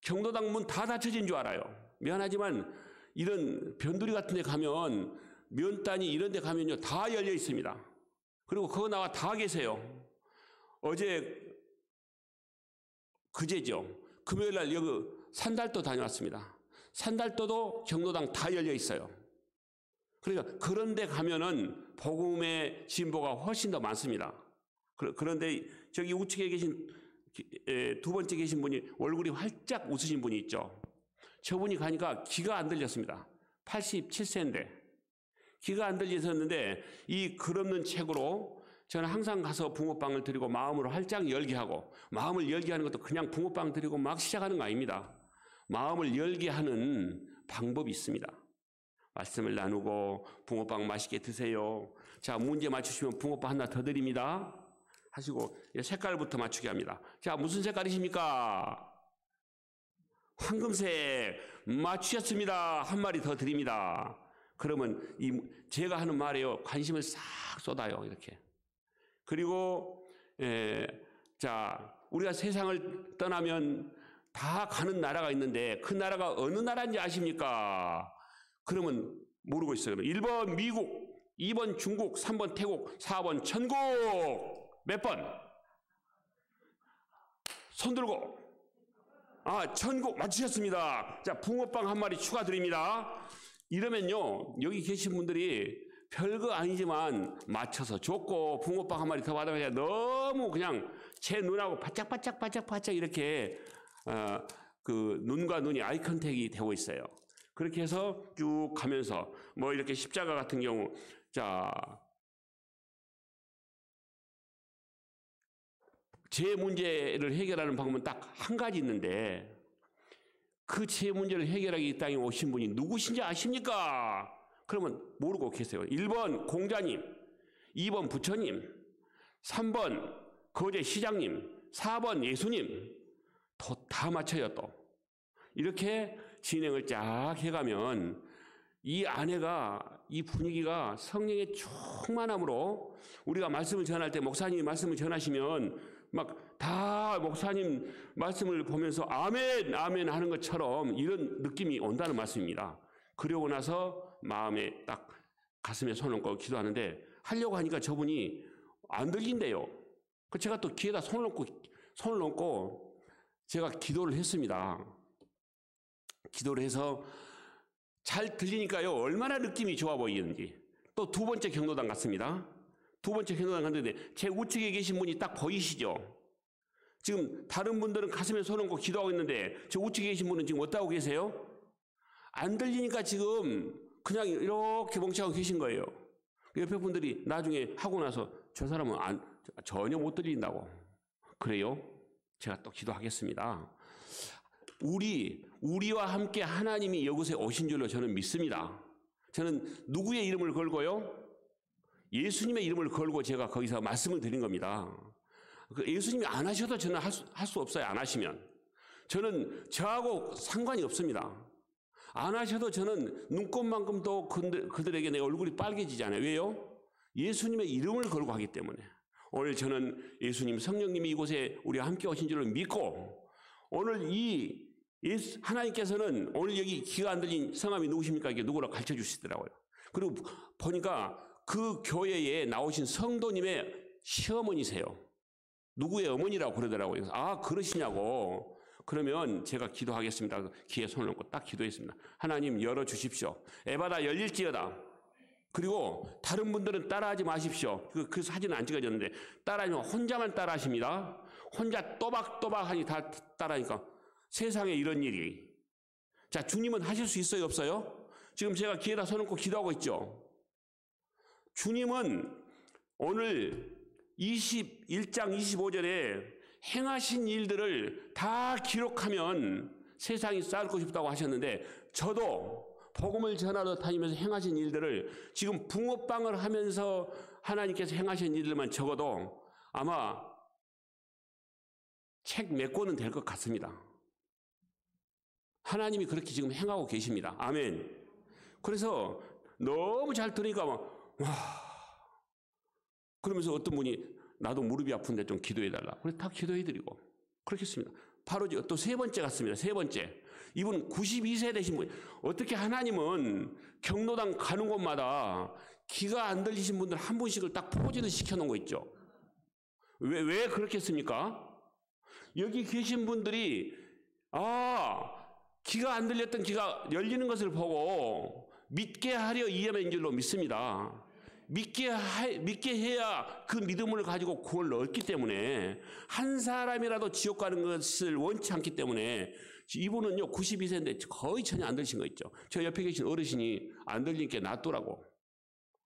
경로당 문 다 닫혀진 줄 알아요. 미안하지만 이런 변두리 같은 데 가면, 면단이 이런 데 가면요, 다 열려 있습니다. 그리고 그거 나와 다 계세요. 그제죠. 금요일 날 여기 산달도 다녀왔습니다. 산달도도 경로당 다 열려 있어요. 그러니까 그런 데 가면은 복음의 진보가 훨씬 더 많습니다. 그런데 저기 우측에 계신 두 번째 계신 분이 얼굴이 활짝 웃으신 분이 있죠. 저분이 가니까 귀가 안 들렸습니다. 87세인데 귀가 안 들리셨는데, 이 글 없는 책으로 저는 항상 가서 붕어빵을 드리고 마음으로 활짝 열게 하고, 마음을 열게 하는 것도 그냥 붕어빵 드리고 막 시작하는 거 아닙니다. 마음을 열게 하는 방법이 있습니다. 말씀을 나누고 붕어빵 맛있게 드세요. 자, 문제 맞추시면 붕어빵 하나 더 드립니다. 하시고 색깔부터 맞추게 합니다. 자, 무슨 색깔이십니까? 황금색 맞추셨습니다. 한 마리 더 드립니다. 그러면 제가 하는 말에요 관심을 싹 쏟아요. 이렇게. 그리고 자, 우리가 세상을 떠나면 다 가는 나라가 있는데 그 나라가 어느 나라인지 아십니까? 그러면 모르고 있어요. 1번 미국, 2번 중국, 3번 태국, 4번 천국. 몇 번? 손 들고. 천국 맞추셨습니다. 자, 붕어빵 한 마리 추가드립니다. 이러면요, 여기 계신 분들이 별거 아니지만 맞춰서 줬고 붕어빵 한 마리 더 받아가지고 너무 그냥 제 눈하고 바짝바짝 이렇게 그 눈과 눈이 아이 컨택이 되고 있어요. 그렇게 해서 쭉 가면서 뭐 이렇게 십자가 같은 경우, 자, 제 문제를 해결하는 방법은 딱 한 가지 있는데 그 제 문제를 해결하기 이 땅에 오신 분이 누구신지 아십니까? 그러면 모르고 계세요. 1번 공자님, 2번 부처님, 3번 거제 시장님, 4번 예수님. 다 맞춰요 또. 이렇게 진행을 쫙 해가면 이 안에가, 이 분위기가 성령의 충만함으로 우리가 말씀을 전할 때 목사님이 말씀을 전하시면 막 다 목사님 말씀을 보면서 아멘 아멘 하는 것처럼 이런 느낌이 온다는 말씀입니다. 그러고 나서 마음에 딱 가슴에 손을 얹고 기도하는데 하려고 하니까 저분이 안 들린대요. 제가 또 귀에다 손을 얹고 제가 기도를 했습니다. 기도를 해서 잘 들리니까요, 얼마나 느낌이 좋아 보이는지. 또 두 번째 경로당 갔습니다. 두 번째 경로당 갔는데 제 우측에 계신 분이 딱 보이시죠? 지금 다른 분들은 가슴에 손 얹고 기도하고 있는데 저 우측에 계신 분은 지금 어디하고 계세요? 안 들리니까 지금 그냥 이렇게 멍청하고 계신 거예요. 옆에 분들이 나중에 하고 나서 저 사람은 전혀 못 들린다고. 그래요? 제가 또 기도하겠습니다. 우리와 함께 하나님이 이곳에 오신 줄로 저는 믿습니다. 저는 누구의 이름을 걸고요? 예수님의 이름을 걸고 제가 거기서 말씀을 드린 겁니다. 예수님이 안 하셔도 저는 할 수 없어요. 안 하시면. 저는 저하고 상관이 없습니다. 안 하셔도 저는 눈곱만큼도 그들에게 내 얼굴이 빨개지잖아요. 왜요? 예수님의 이름을 걸고 하기 때문에. 오늘 저는 예수님, 성령님이 이곳에 우리와 함께 오신 줄을 믿고 오늘 하나님께서는 오늘 여기 귀가 안 들린 성함이 누구십니까? 이게 누구라고 가르쳐 주시더라고요. 그리고 보니까 그 교회에 나오신 성도님의 시어머니세요. 누구의 어머니라고 그러더라고요. 그러시냐고. 그러면 제가 기도하겠습니다. 귀에 손을 얹고 딱 기도했습니다. 하나님 열어주십시오. 에바다 열릴지어다. 그리고 다른 분들은 따라하지 마십시오. 그 사진은 안 찍어졌는데 따라하면 혼자만 따라하십니다. 혼자 또박또박하니 다 따라하니까 세상에 이런 일이. 자, 주님은 하실 수 있어요, 없어요? 지금 제가 귀에다 손 얹고 기도하고 있죠. 주님은 오늘 21장 25절에 행하신 일들을 다 기록하면 세상이 쌓고 싶다고 하셨는데 저도 복음을 전하러 다니면서 행하신 일들을 지금 붕어빵을 하면서 하나님께서 행하신 일들만 적어도 아마 책 몇 권은 될 것 같습니다. 하나님이 그렇게 지금 행하고 계십니다. 아멘. 그래서 너무 잘 들으니까 그러면서 어떤 분이 나도 무릎이 아픈데 좀 기도해달라. 그래서 다 기도해드리고 그렇게 했습니다. 바로 또 세 번째 갔습니다. 세 번째. 이분 92세 되신 분. 어떻게 하나님은 경로당 가는 곳마다 귀가 안 들리신 분들 한 분씩을 딱 포진을 시켜놓은 거 있죠. 왜 그렇게 했습니까? 여기 계신 분들이 귀가 안 들렸던 귀가 열리는 것을 보고 믿게 하려 이해한 줄로 믿습니다. 믿게 해야 그 믿음을 가지고 구원을 얻기 때문에 한 사람이라도 지옥 가는 것을 원치 않기 때문에 이분은요 92세인데 거의 전혀 안 들리신 거 있죠. 저 옆에 계신 어르신이 안 들리니까 놔두라고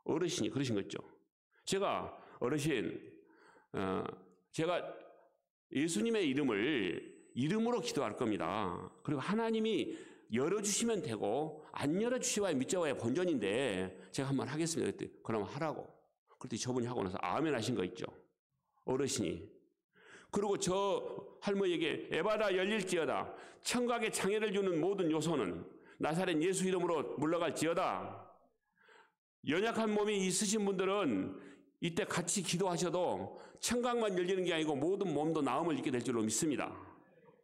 어르신이 그러신 거 있죠. 제가 어르신 제가 예수님의 이름으로 기도할 겁니다. 그리고 하나님이 열어주시면 되고 안 열어주시봐야 믿자와야 본전인데 제가 한번 하겠습니다. 그랬더니 그럼 하라고. 그랬더니 저분이 하고 나서 아멘 하신 거 있죠. 어르신이. 그리고 저 할머니에게 에바다 열릴지어다. 청각에 장애를 주는 모든 요소는 나사렛 예수 이름으로 물러갈지어다. 연약한 몸이 있으신 분들은 이때 같이 기도하셔도 청각만 열리는 게 아니고 모든 몸도 나음을 입게 될 줄로 믿습니다.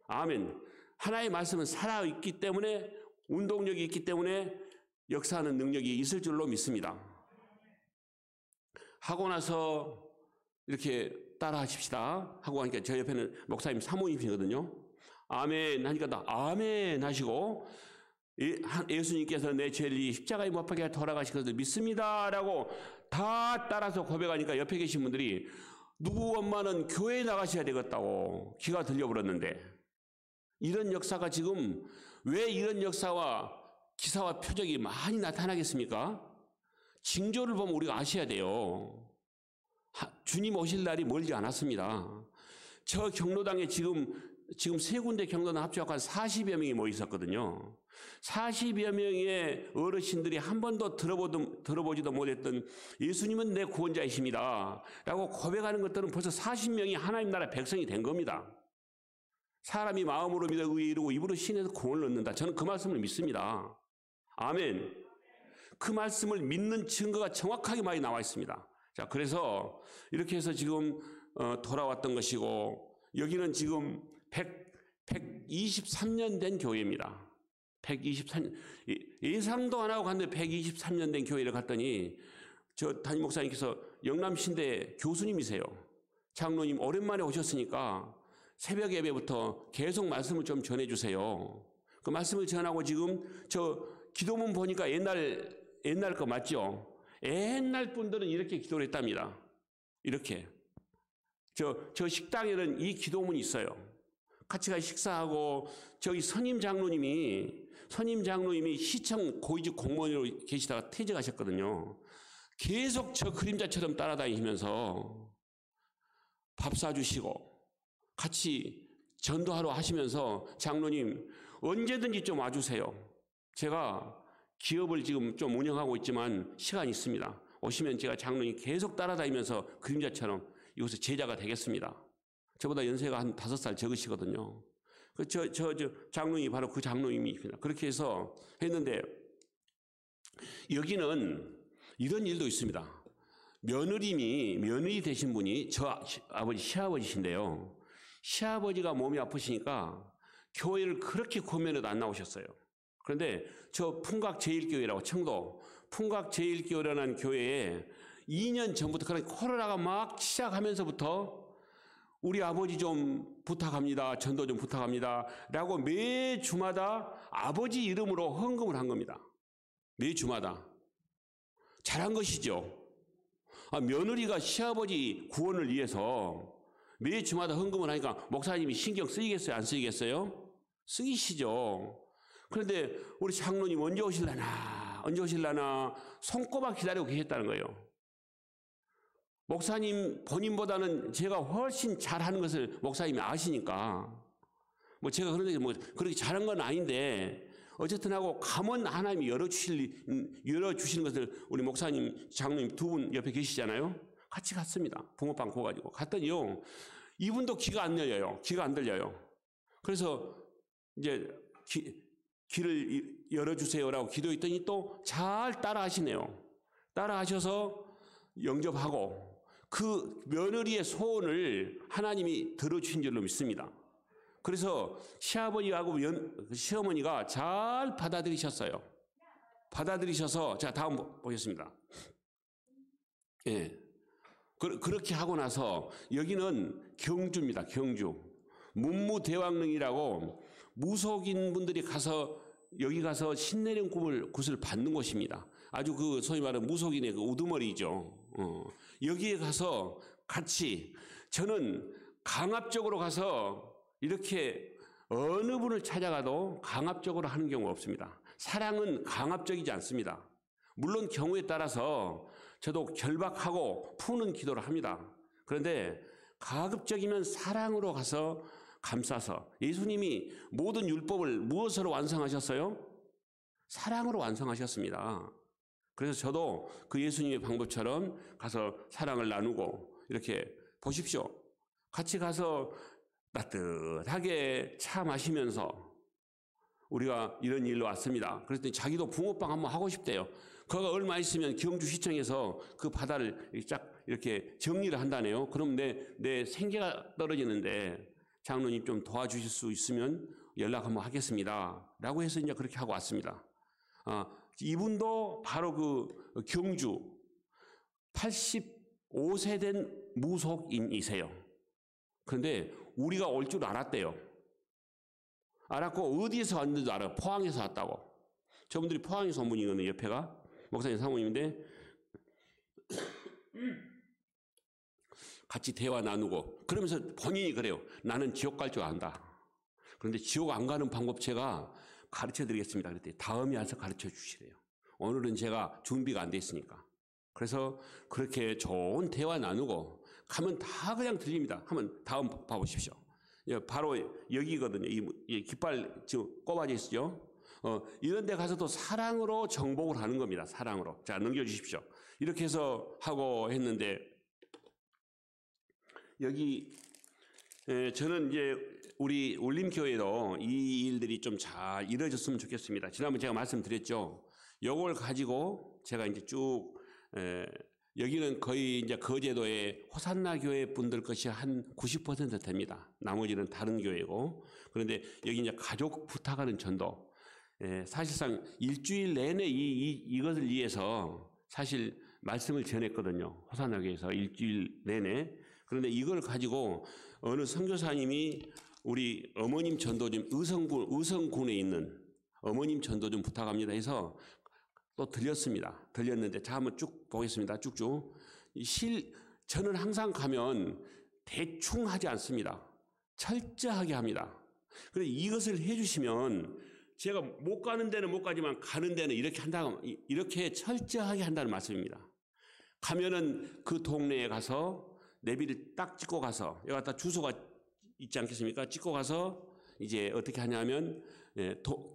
아멘. 하나의 말씀은 살아있기 때문에, 운동력이 있기 때문에 역사하는 능력이 있을 줄로 믿습니다. 하고 나서 이렇게 따라 하십시다 하고 하니까 저 옆에는 목사님 사모님이거든요. 아멘 하니까 다 아멘 하시고, 예수님께서 내 죄를 십자가에 못 박혀 돌아가신 것을 믿습니다라고 다 따라서 고백하니까 옆에 계신 분들이 누구 엄마는 교회에 나가셔야 되겠다고 귀가 들려버렸는데, 이런 역사가 지금 왜 이런 역사와 기사와 표적이 많이 나타나겠습니까? 징조를 보면 우리가 아셔야 돼요. 주님 오실 날이 멀지 않았습니다. 저 경로당에 지금 세 군데 경로당 합쳐서 한 40여 명이 모여 있었거든요. 40여 명의 어르신들이 한 번도 들어보지도 못했던 예수님은 내 구원자이십니다 라고 고백하는 것들은 벌써 40명이 하나님 나라 백성이 된 겁니다. 사람이 마음으로 믿어 의에 이르고 입으로 신에서 구원을 얻는다. 저는 그 말씀을 믿습니다. 아멘. 그 말씀을 믿는 증거가 정확하게 많이 나와 있습니다. 자, 그래서 이렇게 해서 지금 돌아왔던 것이고, 여기는 지금 123년 된 교회입니다. 123년, 예상도 안 하고 갔는데 123년 된 교회를 갔더니 저 담임 목사님께서 영남신대 교수님이세요. 장로님 오랜만에 오셨으니까 새벽 예배부터 계속 말씀을 좀 전해주세요. 그 말씀을 전하고 지금 저 기도문 보니까 옛날 거 맞죠? 옛날 분들은 이렇게 기도를 했답니다. 이렇게. 저 식당에는 이 기도문이 있어요. 같이 가서 식사하고, 저기 선임 장로님이 시청 고위직 공무원으로 계시다가 퇴직하셨거든요. 계속 저 그림자처럼 따라다니시면서 밥 사주시고 같이 전도하러 하시면서, 장로님 언제든지 좀 와주세요. 제가 기업을 지금 좀 운영하고 있지만 시간이 있습니다. 오시면 제가 장로님 계속 따라다니면서 그림자처럼 이곳에 제자가 되겠습니다. 저보다 연세가 한 5살 적으시거든요. 저 장로님이 바로 그 장로님입니다. 그렇게 해서 했는데, 여기는 이런 일도 있습니다. 며느리 되신 분이 저 아버지 시아버지신데요. 시아버지가 몸이 아프시니까 교회를 그렇게 고면에도 안 나오셨어요. 그런데 저 풍각제일교회라고, 청도 풍각제일교회라는 교회에 2년 전부터, 그러니까 코로나가 막 시작하면서부터 우리 아버지 좀 부탁합니다. 전도 좀 부탁합니다. 라고 매주마다 아버지 이름으로 헌금을 한 겁니다. 매주마다. 잘한 것이죠. 며느리가 시아버지 구원을 위해서 매주마다 헌금을 하니까 목사님이 신경 쓰이겠어요? 안 쓰이겠어요? 쓰이시죠. 그런데 우리 장로님 언제 오실라나 손꼽아 기다리고 계셨다는 거예요. 목사님 본인보다는 제가 훨씬 잘하는 것을 목사님이 아시니까, 제가 그런데 그렇게 잘한 건 아닌데, 어쨌든 하고 가면 하나님이 열어주시는 것을 우리 목사님, 장로님 두 분 옆에 계시잖아요. 같이 갔습니다. 붕어빵 구워가지고 갔더니요, 이분도 귀가 안 들려요. 그래서 이제 귀를 열어주세요라고 기도했더니 또 잘 따라하시네요. 따라하셔서 영접하고 그 며느리의 소원을 하나님이 들어주신 줄로 믿습니다. 그래서 시아버지하고 시어머니가 잘 받아들이셨어요. 받아들이셔서, 자, 다음 보겠습니다. 예. 그렇게 하고 나서 여기는 경주입니다. 경주. 문무대왕릉이라고 무속인 분들이 여기 가서 신내림 굿을 받는 곳입니다. 아주 소위 말하는 무속인의 우두머리죠. 여기에 가서 같이, 저는 강압적으로 가서 이렇게 어느 분을 찾아가도 강압적으로 하는 경우가 없습니다. 사랑은 강압적이지 않습니다. 물론 경우에 따라서 저도 결박하고 푸는 기도를 합니다. 그런데 가급적이면 사랑으로 가서 감싸서, 예수님이 모든 율법을 무엇으로 완성하셨어요? 사랑으로 완성하셨습니다. 그래서 저도 그 예수님의 방법처럼 가서 사랑을 나누고, 이렇게 보십시오. 같이 가서 따뜻하게 차 마시면서 우리가 이런 일로 왔습니다. 그랬더니 자기도 붕어빵 한번 하고 싶대요. 그가 얼마 있으면 경주시청에서 그 바다를 쫙 이렇게 정리를 한다네요. 그럼 내 생계가 떨어지는데 장로님 좀 도와주실 수 있으면 연락 한번 하겠습니다. 라고 해서 이제 그렇게 하고 왔습니다. 이분도 바로 그 경주 85세 된 무속인이세요. 그런데 우리가 올 줄 알았대요. 알았고 어디에서 왔는지도 알아요. 포항에서 왔다고. 저분들이 포항에서 온 분이거든요. 옆에가 목사님 사모님인데 같이 대화 나누고 그러면서 본인이 그래요. 나는 지옥 갈 줄 안다. 그런데 지옥 안 가는 방법 제가 가르쳐 드리겠습니다. 그랬더니 다음에 와서 가르쳐 주시래요. 오늘은 제가 준비가 안 돼 있으니까. 그래서 그렇게 좋은 대화 나누고 가면 다 그냥 들립니다. 한번 다음 봐보십시오. 바로 여기거든요. 이 깃발 지금 꼽아져 있죠. 이런 데 가서도 사랑으로 정복을 하는 겁니다. 사랑으로. 자, 넘겨주십시오. 이렇게 해서 하고 했는데 여기 저는 이제 우리 울림교회도 이 일들이 좀 잘 이루어졌으면 좋겠습니다. 지난번에 제가 말씀드렸죠. 요걸 가지고 제가 이제 쭉 여기는 거의 이제 거제도의 호산나 교회 분들 것이 한 90% 됩니다. 나머지는 다른 교회고. 그런데 여기 이제 가족 부탁하는 전도. 사실상 일주일 내내 이것을 위해서 사실 말씀을 전했거든요. 호산나 교회에서 일주일 내내. 그런데 이걸 가지고 어느 선교사님이 우리 어머님 전도 좀 의성군에 있는 어머님 전도 좀 부탁합니다 해서 또 들렸습니다. 들렸는데 자 한번 쭉 보겠습니다. 쭉쭉. 저는 항상 가면 대충 하지 않습니다. 철저하게 합니다. 그런데 이것을 해주시면 제가 못 가는 데는 못 가지만 가는 데는 이렇게 철저하게 한다는 말씀입니다. 가면은 그 동네에 가서 내비를 딱 찍고 가서 여기 갖다 주소가 있지 않겠습니까? 찍고 가서 이제 어떻게 하냐면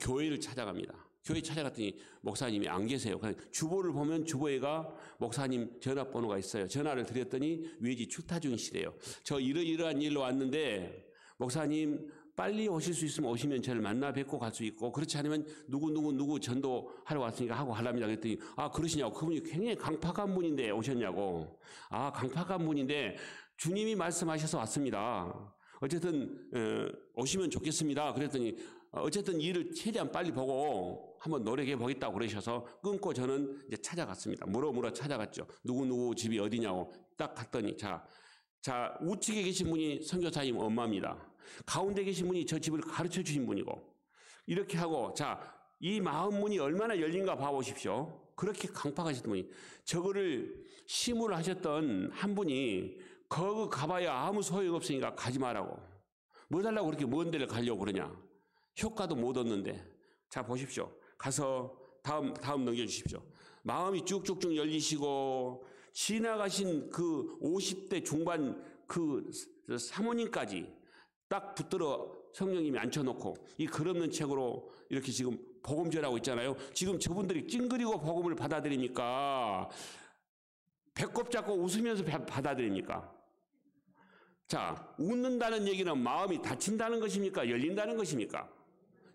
교회를 찾아갑니다. 교회 찾아갔더니 목사님이 안 계세요. 주보를 보면 주보에가 목사님 전화번호가 있어요. 전화를 드렸더니 외지 출타 중이시래요. 저 이러이러한 일로 왔는데 목사님 빨리 오실 수 있으면 오시면 저를 만나 뵙고 갈 수 있고 그렇지 않으면 누구 전도하러 왔으니까 하고 하랍니다. 그랬더니 그러시냐고. 그분이 굉장히 강팍한 분인데 오셨냐고. 강팍한 분인데 주님이 말씀하셔서 왔습니다. 어쨌든 오시면 좋겠습니다. 그랬더니 어쨌든 일을 최대한 빨리 보고 한번 노력해 보겠다고 그러셔서 끊고 저는 이제 찾아갔습니다. 물어 찾아갔죠. 누구 집이 어디냐고 딱 갔더니 자 우측에 계신 분이 선교사님 엄마입니다. 가운데 계신 분이 저 집을 가르쳐 주신 분이고 이렇게 하고 이 마음 문이 얼마나 열린가 봐보십시오. 그렇게 강팍하셨던 분이 저거를 시무를 하셨던 한 분이 거기 가봐야 아무 소용없으니까 가지 마라고. 뭐 달라고 그렇게 먼 데를 가려고 그러냐. 효과도 못 얻는데. 자 보십시오. 가서 다음 넘겨주십시오. 마음이 쭉쭉쭉 열리시고 지나가신 그 50대 중반 그 사모님까지 딱 붙들어 성령님이 앉혀놓고 이 글없는 책으로 이렇게 지금 복음 전하고 있잖아요. 지금 저분들이 찡그리고 복음을 받아들입니까? 배꼽 잡고 웃으면서 받아들입니까? 자, 웃는다는 얘기는 마음이 닫힌다는 것입니까? 열린다는 것입니까?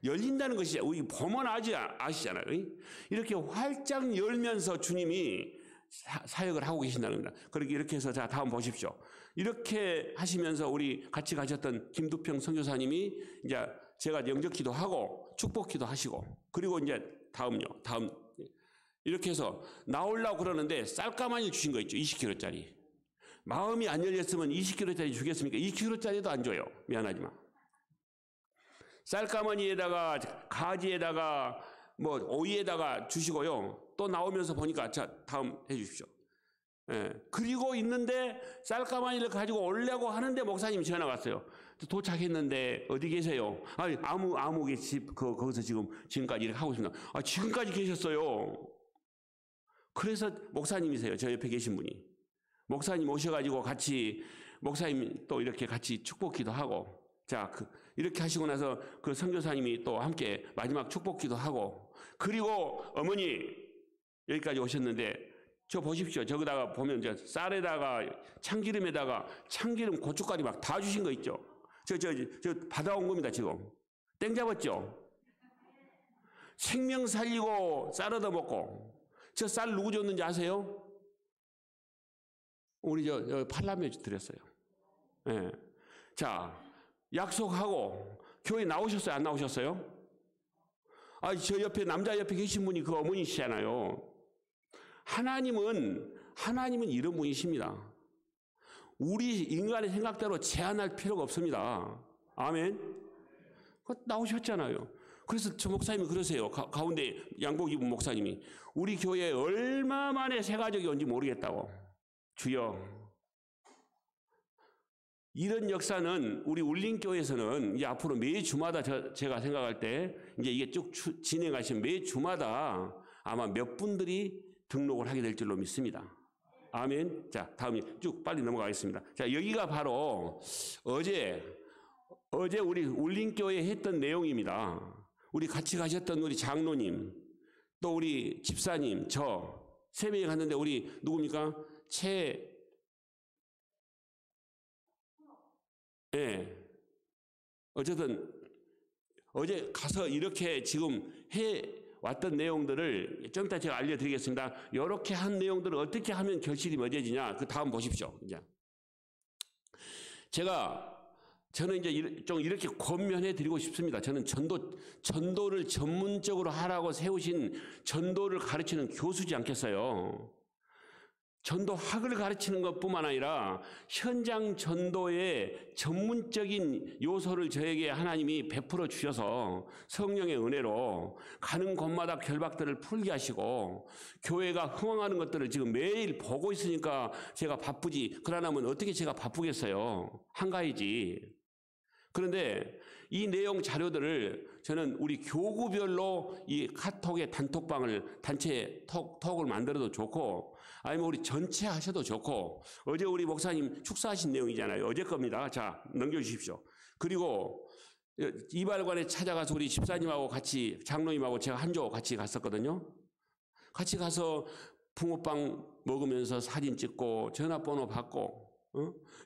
열린다는 것이죠. 우리 보면 아시잖아요. 이렇게 활짝 열면서 주님이 사역을 하고 계신다는 겁니다. 그렇게 이렇게 해서 자 다음 보십시오. 이렇게 하시면서 우리 같이 가셨던 김두평 선교사님이 이제 제가 영접기도 하고 축복기도 하시고 그리고 이제 다음 이렇게 해서 나오려고 그러는데 쌀가마니를 주신 거 있죠. 20kg짜리. 마음이 안 열렸으면 20kg짜리 주겠습니까? 2kg짜리도 안 줘요. 미안하지만. 쌀가마니에다가 가지에다가 뭐 오이에다가 주시고요. 또 나오면서 보니까 자 다음 해주십시오. 그리고 있는데 쌀가마니를 가지고 오려고 하는데 목사님이 전화 왔어요. 도착했는데 어디 계세요? 아무개 집 거기서 지금까지 이렇게 하고 있습니다. 지금까지 계셨어요. 그래서 목사님이세요. 저 옆에 계신 분이. 목사님 오셔가지고 같이 목사님 또 이렇게 같이 축복기도 하고 이렇게 하시고 나서 그 선교사님이 또 함께 마지막 축복기도 하고 그리고 어머니 여기까지 오셨는데 저 보십시오. 저기다가 보면 쌀에다가 참기름, 고춧가루 막 다 주신 거 있죠. 저 받아온 겁니다, 지금. 땡 잡았죠? 생명 살리고 쌀 얻어 먹고. 저 쌀 누구 줬는지 아세요? 우리 저 팔남매 드렸어요. 예. 자, 약속하고 교회 나오셨어요? 안 나오셨어요? 아, 저 옆에 남자 옆에 계신 분이 그 어머니시잖아요. 하나님은 이런 분이십니다. 우리 인간의 생각대로 제한할 필요가 없습니다. 아멘. 나오셨잖아요. 그래서 저 목사님이 그러세요. 가운데 양복 입은 목사님이 우리 교회에 얼마 만에 새 가족이 온지 모르겠다고. 주여. 이런 역사는 우리 울림교회에서는 이제 앞으로 매 주마다 제가 생각할 때 이제 이게 쭉 진행하시면 매 주마다 아마 몇 분들이 등록을 하게 될 줄로 믿습니다. 아멘. 자, 다음에 쭉 빨리 넘어가겠습니다. 자, 여기가 바로 어제 우리 울림교회에 했던 내용입니다. 우리 같이 가셨던 우리 장로님, 또 우리 집사님, 저 세 명이 갔는데 우리 누굽니까? 예. 어쨌든 어제 가서 이렇게 지금 해왔던 내용들을 좀 이따 제가 알려드리겠습니다. 이렇게 한 내용들을 어떻게 하면 결실이 맺어지냐. 그 다음 보십시오. 이제 저는 이제 좀 이렇게 권면해 드리고 싶습니다. 저는 전도를 전문적으로 하라고 세우신 전도를 가르치는 교수지 않겠어요. 전도학을 가르치는 것뿐만 아니라 현장 전도의 전문적인 요소를 저에게 하나님이 베풀어 주셔서 성령의 은혜로 가는 곳마다 결박들을 풀게 하시고 교회가 흥황하는 것들을 지금 매일 보고 있으니까 제가 바쁘지. 그러나면 어떻게 제가 바쁘겠어요. 한가해지. 그런데 이 내용 자료들을 저는 우리 교구별로 이 카톡의 단체 톡을 만들어도 좋고 아니면 우리 전체 하셔도 좋고 어제 우리 목사님 축사하신 내용이잖아요. 어제 겁니다. 자, 넘겨주십시오. 그리고 이발관에 찾아가서 우리 집사님하고 같이 장로님하고 제가 한조 같이 갔었거든요. 같이 가서 붕어빵 먹으면서 사진 찍고 전화번호 받고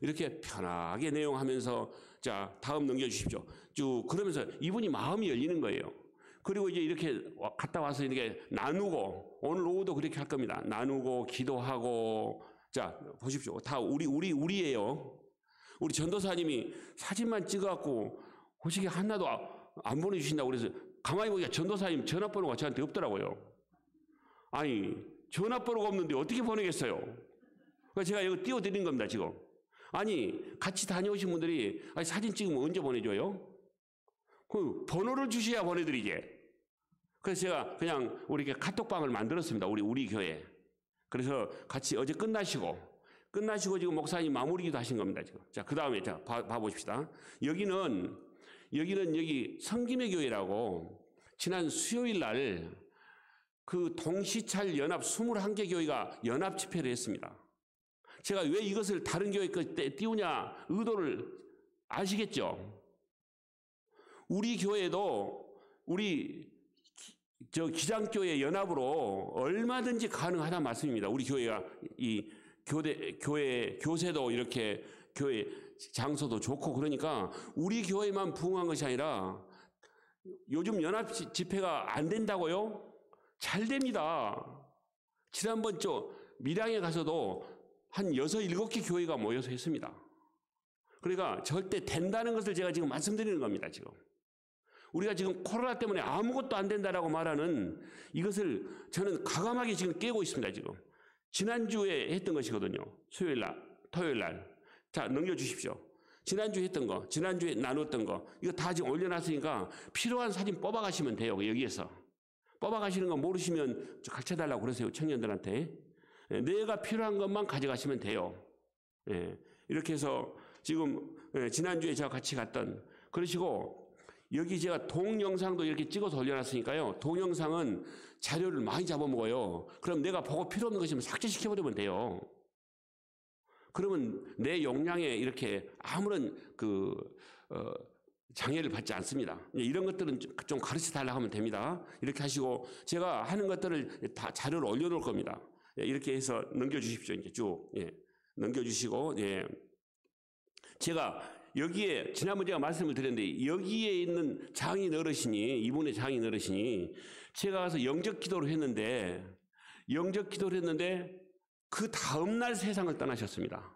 이렇게 편하게 내용하면서 자, 다음 넘겨주십시오. 쭉 그러면서 이분이 마음이 열리는 거예요. 그리고 이제 이렇게 갔다 와서 이렇게 나누고 오늘 오후도 그렇게 할 겁니다. 나누고 기도하고 자 보십시오. 다 우리예요. 우리 전도사님이 사진만 찍어갖고 호식이 하나도 안 보내주신다고 그래서 가만히 보니까 전도사님 전화번호가 저한테 없더라고요. 아니 전화번호가 없는데 어떻게 보내겠어요? 그래서 제가 이거 띄워드린 겁니다 지금. 아니 같이 다녀오신 분들이 아니, 사진 찍으면 언제 보내줘요? 그 번호를 주셔야 보내드리게. 그래서 제가 그냥 우리 이렇게 카톡방을 만들었습니다. 우리 교회. 그래서 같이 어제 끝나시고 지금 목사님 마무리기도 하신 겁니다. 지금. 자, 그 다음에 자 봐보십시다. 여기는 여기 성김의 교회라고 지난 수요일 날 그 동시찰 연합 21개 교회가 연합 집회를 했습니다. 제가 왜 이것을 다른 교회 때 띄우냐 의도를 아시겠죠? 우리 교회도 우리 기장교회 연합으로 얼마든지 가능하다는 말씀입니다. 우리 교회가 이 교회 교세도 이렇게 교회 장소도 좋고 그러니까 우리 교회만 부흥한 것이 아니라 요즘 연합 집회가 안 된다고요? 잘 됩니다. 지난번 밀양에 가서도 한 6, 7개 교회가 모여서 했습니다. 그러니까 절대 된다는 것을 제가 지금 말씀드리는 겁니다. 지금. 우리가 지금 코로나 때문에 아무것도 안 된다라고 말하는 이것을 저는 과감하게 지금 깨고 있습니다. 지금. 지난주에 했던 것이거든요. 수요일 날, 토요일 날. 자, 넘겨주십시오. 지난주에 했던 거, 지난주에 나눴던 거 이거 다 지금 올려놨으니까 필요한 사진 뽑아가시면 돼요. 여기에서. 뽑아가시는 거 모르시면 가르쳐달라고 그러세요. 청년들한테. 내가 필요한 것만 가져가시면 돼요. 예, 이렇게 해서 지금 지난주에 제가 같이 갔던 그러시고 여기 제가 동영상도 이렇게 찍어서 올려놨으니까요. 동영상은 자료를 많이 잡아먹어요. 그럼 내가 보고 필요 없는 것이면 삭제시켜버리면 돼요. 그러면 내 용량에 이렇게 아무런 장애를 받지 않습니다. 이런 것들은 좀 가르쳐 달라고 하면 됩니다. 이렇게 하시고 제가 하는 것들을 다 자료를 올려놓을 겁니다. 이렇게 해서 넘겨주십시오. 이제 쭉 넘겨주시고 제가 여기에 지난번 제가 말씀을 드렸는데 여기에 있는 장인 어르신이 이분의 장인 어르신이 제가 가서 영접 기도를 했는데 그 다음 날 세상을 떠나셨습니다.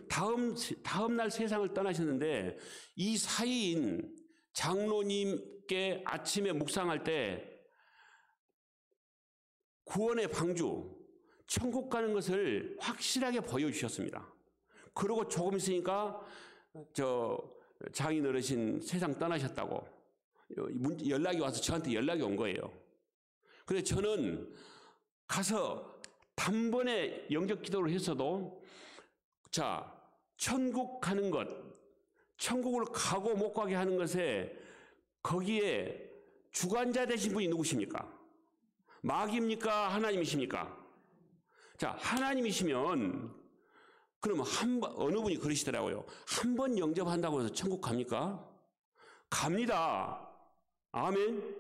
다음 날 세상을 떠나셨는데 이 사이인 장로님께 아침에 묵상할 때 구원의 방주, 천국 가는 것을 확실하게 보여주셨습니다. 그러고 조금 있으니까 장인 어르신 세상 떠나셨다고 연락이 와서 저한테 연락이 온 거예요. 그래서 저는 가서 단번에 영접 기도를 했어도 천국 가는 것, 천국을 가고 못 가게 하는 것에 거기에 주관자 되신 분이 누구십니까? 마귀입니까? 하나님이십니까? 하나님이시면 그러면 어느 분이 그러시더라고요. 한 번 영접한다고 해서 천국 갑니까? 갑니다. 아멘.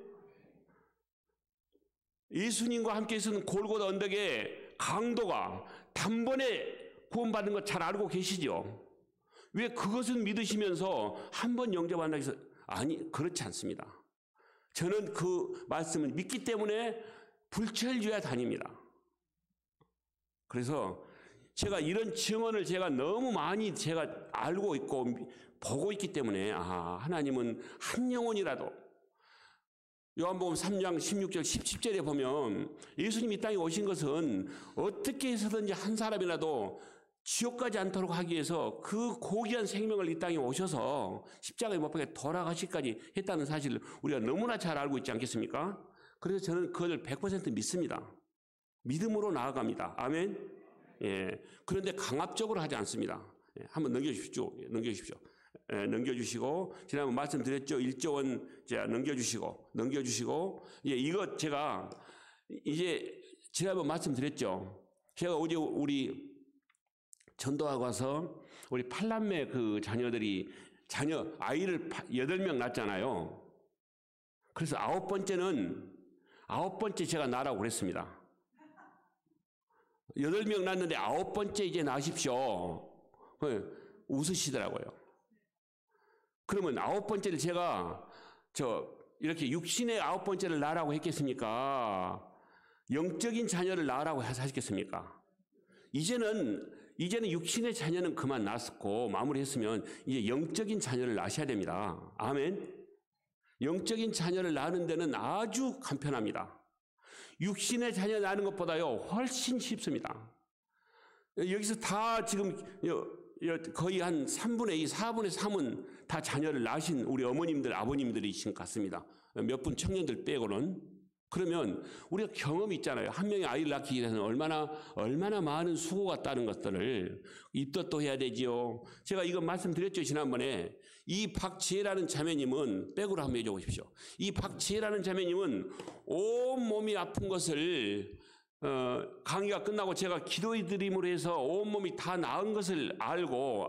예수님과 함께 있는 골고다 언덕의 강도가 단번에 구원받는 것 잘 알고 계시죠? 왜 그것은 믿으시면서 한 번 영접한다고 해서 아니 그렇지 않습니다. 저는 그 말씀을 믿기 때문에 불철주야 다닙니다. 그래서 제가 이런 증언을 제가 너무 많이 제가 알고 있고 보고 있기 때문에 하나님은 한 영혼이라도 요한복음 3장 16절 17절에 보면 예수님이 이 땅에 오신 것은 어떻게 해서든지 한 사람이라도 지옥 가지 않도록 하기 위해서 그 고귀한 생명을 이 땅에 오셔서 십자가에 못 박혀 돌아가시기까지 했다는 사실을 우리가 너무나 잘 알고 있지 않겠습니까? 그래서 저는 그것을 100% 믿습니다. 믿음으로 나아갑니다. 아멘. 그런데 강압적으로 하지 않습니다. 한번 넘겨주십시오. 넘겨주시고 지난번 말씀드렸죠. 1조 원 넘겨주시고 이거 제가 이제 지난번 말씀드렸죠. 제가 어제 우리 전도하고 와서 우리 팔남매 그 아이를 8명 낳았잖아요. 그래서 9번째 제가 낳으라고 그랬습니다. 8명 낳았는데 9번째 이제 낳으십시오. 웃으시더라고요. 그러면 9번째를 제가 이렇게 육신의 9번째를 낳으라고 했겠습니까? 영적인 자녀를 낳으라고 하셨겠습니까? 이제는 육신의 자녀는 그만 낳았고 마무리했으면 이제 영적인 자녀를 낳으셔야 됩니다. 아멘. 영적인 자녀를 낳는 데는 아주 간편합니다. 육신의 자녀 낳는 것보다요 훨씬 쉽습니다. 여기서 다 지금 거의 한 3분의 2, 4분의 3은 다 자녀를 낳으신 우리 어머님들, 아버님들이신 것 같습니다. 몇 분 청년들 빼고는. 그러면 우리가 경험이 있잖아요. 한 명의 아이를 낳기 위해서는 얼마나 많은 수고가 따른 것들을 입덧도 해야 되지요. 제가 이거 말씀드렸죠, 지난번에. 이 박지혜라는 자매님은 백으로 한번 해줘 보십시오. 이 박지혜라는 자매님은 온 몸이 아픈 것을 강의가 끝나고 제가 기도드림으로 해서 온몸이 다 나은 것을 알고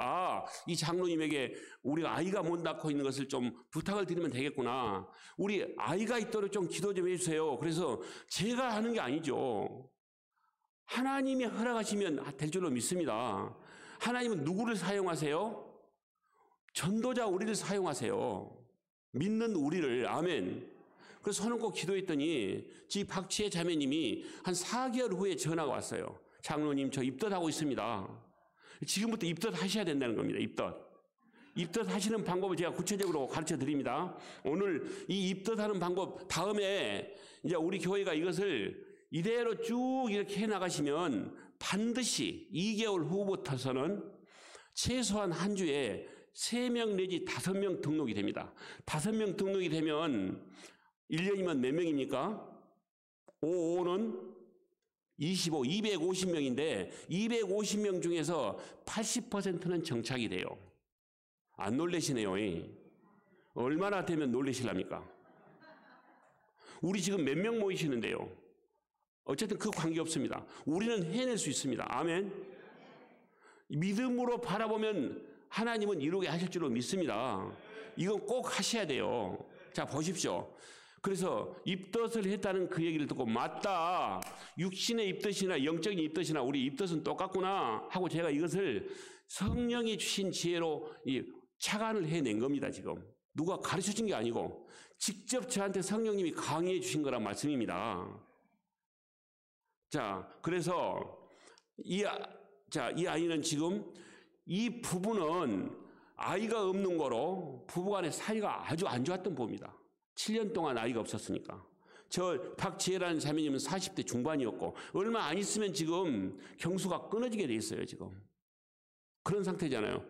이 장로님에게 우리가 아이가 못 낳고 있는 것을 좀 부탁을 드리면 되겠구나. 우리 아이가 있도록 좀 기도 좀 해주세요. 그래서 제가 하는 게 아니죠. 하나님이 허락하시면 될 줄로 믿습니다. 하나님은 누구를 사용하세요? 전도자 우리를 사용하세요. 믿는 우리를. 아멘. 그래서 손을 꼭 기도했더니 박지혜 자매님이 한 4개월 후에 전화가 왔어요. 장로님 저 입덧하고 있습니다. 지금부터 입덧하셔야 된다는 겁니다. 입덧하시는 방법을 제가 구체적으로 가르쳐 드립니다. 오늘 이 입덧하는 방법 다음에 이제 우리 교회가 이것을 이대로 쭉 이렇게 해나가시면 반드시 2개월 후부터서는 최소한 한 주에 3명 내지 5명 등록이 됩니다. 5명 등록이 되면 1년이면 몇 명입니까? 5는 25, 250명인데 250명 중에서 80%는 정착이 돼요. 안 놀라시네요. 얼마나 되면 놀라실랍니까? 우리 지금 몇 명 모이시는데요. 어쨌든 그 관계없습니다. 우리는 해낼 수 있습니다. 아멘. 믿음으로 바라보면 하나님은 이루게 하실 줄로 믿습니다. 이건 꼭 하셔야 돼요. 자, 보십시오. 그래서 입덧을 했다는 그 얘기를 듣고 맞다. 육신의 입덧이나 영적인 입덧이나 우리 입덧은 똑같구나 하고 제가 이것을 성령이 주신 지혜로 착안을 해낸 겁니다. 지금 누가 가르쳐 준 게 아니고 직접 저한테 성령님이 강의해 주신 거란 말씀입니다. 자, 그래서 이 아이는 지금 이 부부는 아이가 없는 거로 부부간의 사이가 아주 안 좋았던 부부입니다. 7년 동안 아이가 없었으니까. 저 박지혜라는 자매님은 40대 중반이었고 얼마 안 있으면 지금 경수가 끊어지게 돼 있어요. 지금 그런 상태잖아요.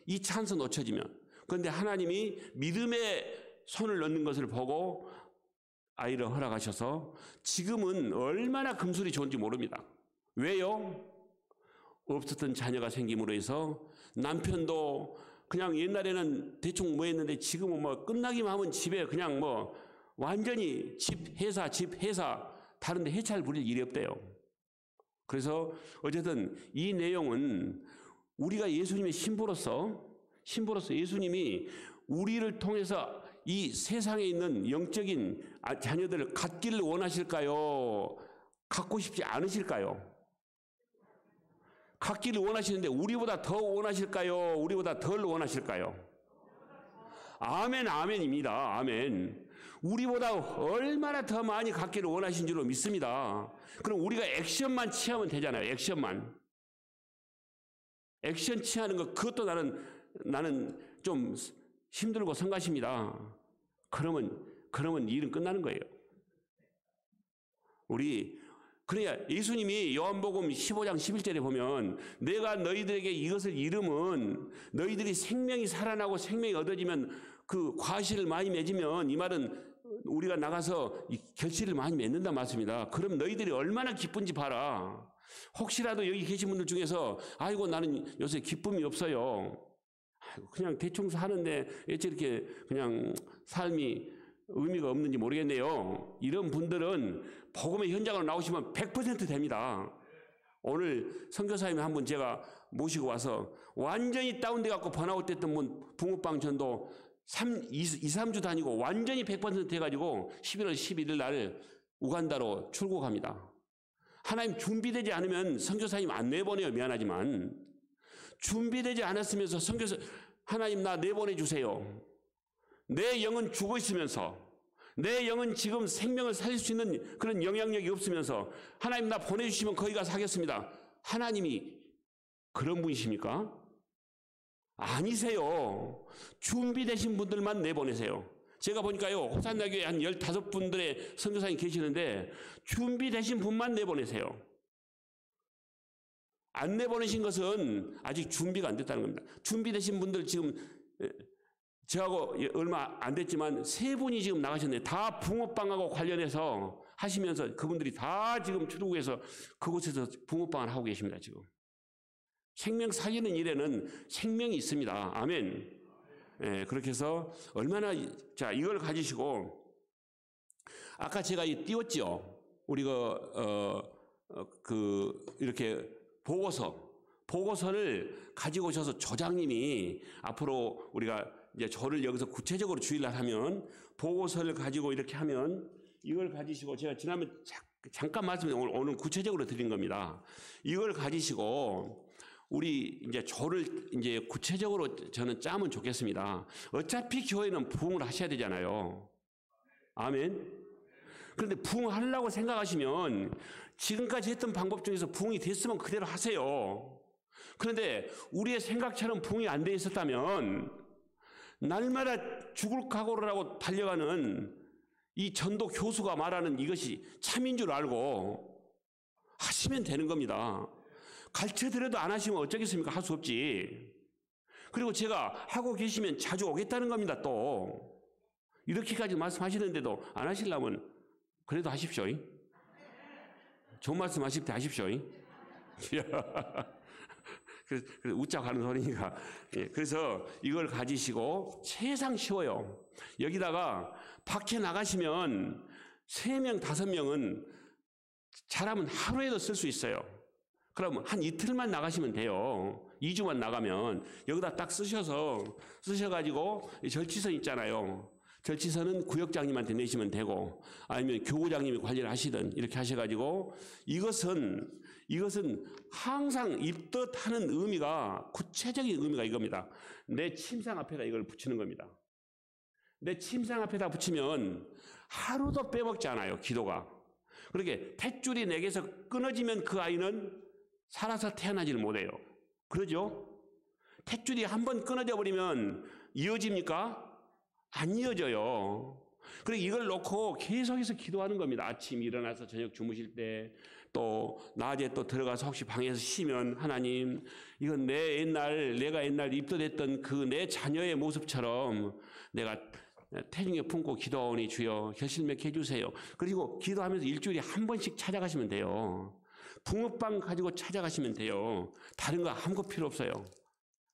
이 찬스 놓쳐지면. 그런데 하나님이 믿음의 손을 넣는 것을 보고 아이를 허락하셔서 지금은 얼마나 금술이 좋은지 모릅니다. 왜요? 없었던 자녀가 생김으로 해서 남편도 그냥 옛날에는 대충 뭐 했는데 지금은 뭐 끝나기만 하면 집에 그냥 뭐 완전히 집 회사 다른 데 해찰 부릴 일이 없대요. 그래서 어쨌든 이 내용은 우리가 예수님의 신부로서 예수님이 우리를 통해서 이 세상에 있는 영적인 자녀들을 갖기를 원하실까요? 갖고 싶지 않으실까요? 갖기를 원하시는데 우리보다 더 원하실까요? 우리보다 덜 원하실까요? 아멘, 아멘입니다. 아멘. 우리보다 얼마나 더 많이 갖기를 원하신 줄로 믿습니다. 그럼 우리가 액션만 취하면 되잖아요. 액션 취하는 거 그것도 나는 좀 힘들고 성가십니다. 그러면 일은 끝나는 거예요. 그래야 예수님이 요한복음 15장 11절에 보면 내가 너희들에게 이것을 이름은 너희들이 생명이 살아나고 생명이 얻어지면 그 과실을 많이 맺으면 이 말은 우리가 나가서 결실을 많이 맺는다 말씀입니다. 그럼 너희들이 얼마나 기쁜지 봐라. 혹시라도 여기 계신 분들 중에서 아이고 나는 요새 기쁨이 없어요. 그냥 대충 사는데 왜 이렇게 그냥 삶이 의미가 없는지 모르겠네요. 이런 분들은 복음의 현장으로 나오시면 100% 됩니다. 오늘 선교사님 한 분 제가 모시고 와서 완전히 다운돼 갖고 번아웃 됐던 분 붕어빵 전도 2-3주 다니고 완전히 100% 돼가지고 11월 11일 날 우간다로 출국합니다. 하나님 준비되지 않으면 선교사님 안 내보내요. 미안하지만 준비되지 않았으면서 선교사 하나님 나 내보내 주세요. 내 영은 죽어 있으면서 내 영은 지금 생명을 살릴 수 있는 그런 영향력이 없으면서 하나님 나 보내주시면 거기 가서 하겠습니다. 하나님이 그런 분이십니까? 아니세요. 준비되신 분들만 내보내세요. 제가 보니까요 호산나교에 한 15분들의 선교사님 계시는데 준비되신 분만 내보내세요. 안 내보내신 것은 아직 준비가 안 됐다는 겁니다. 준비되신 분들 지금 저하고 얼마 안 됐지만 3분이 지금 나가셨는데 다 붕어빵하고 관련해서 하시면서 그분들이 다 지금 출국해서 그곳에서 붕어빵을 하고 계십니다. 지금 생명 살리는 일에는 생명이 있습니다. 아멘. 예, 그렇게 해서 얼마나 자 이걸 가지시고 아까 제가 띄웠죠. 우리가 이렇게 보고서를 가지고 오셔서 조장님이 앞으로 우리가 이제 저를 여기서 구체적으로 주일날 하면 보고서를 가지고 이렇게 하면 이걸 가지시고 제가 지난번에 잠깐 말씀드린 오늘 구체적으로 드린 겁니다. 이걸 가지시고 우리 이제 저를 이제 구체적으로 저는 짜면 좋겠습니다. 어차피 교회는 부흥을 하셔야 되잖아요. 아멘. 그런데 부흥하려고 생각하시면 지금까지 했던 방법 중에서 부흥이 됐으면 그대로 하세요. 그런데 우리의 생각처럼 부흥이 안 돼 있었다면 날마다 죽을 각오를 하고 달려가는 이 전도 교수가 말하는 이것이 참인 줄 알고 하시면 되는 겁니다. 가르쳐드려도 안 하시면 어쩌겠습니까? 할 수 없지. 그리고 제가 하고 계시면 자주 오겠다는 겁니다. 또 이렇게까지 말씀하시는데도 안 하시려면 그래도 하십시오. 좋은 말씀 하실 때 하십시오. 그래서 웃자고 하는 소리니까. 그래서 이걸 가지시고 세상 쉬워요. 여기다가 밖에 나가시면 3명, 5명은 잘하면 하루에도 쓸 수 있어요. 그럼 한 이틀만 나가시면 돼요. 2주만 나가면 여기다 딱 쓰셔가지고 절치선 있잖아요. 절치서는 구역장님한테 내시면 되고 아니면 교구장님이 관리를 하시든 이렇게 하셔가지고 이것은 항상 입덧하는 의미가 구체적인 의미가 이겁니다. 내 침상 앞에다 이걸 붙이는 겁니다. 내 침상 앞에다 붙이면 하루도 빼먹지 않아요. 기도가. 그렇게 탯줄이 내게서 끊어지면 그 아이는 살아서 태어나지를 못해요. 그러죠? 탯줄이 한번 끊어져 버리면 이어집니까? 안 이어져요. 그리고 이걸 놓고 계속해서 기도하는 겁니다. 아침 일어나서 저녁 주무실 때, 또 낮에 또 들어가서 혹시 방에서 쉬면 하나님, 이건 내가 옛날 입덧했던 그 내 자녀의 모습처럼 내가 태중에 품고 기도하오니 주여 결실맺게 해주세요. 그리고 기도하면서 일주일에 한 번씩 찾아가시면 돼요. 붕어빵 가지고 찾아가시면 돼요. 다른 거 아무것도 필요 없어요.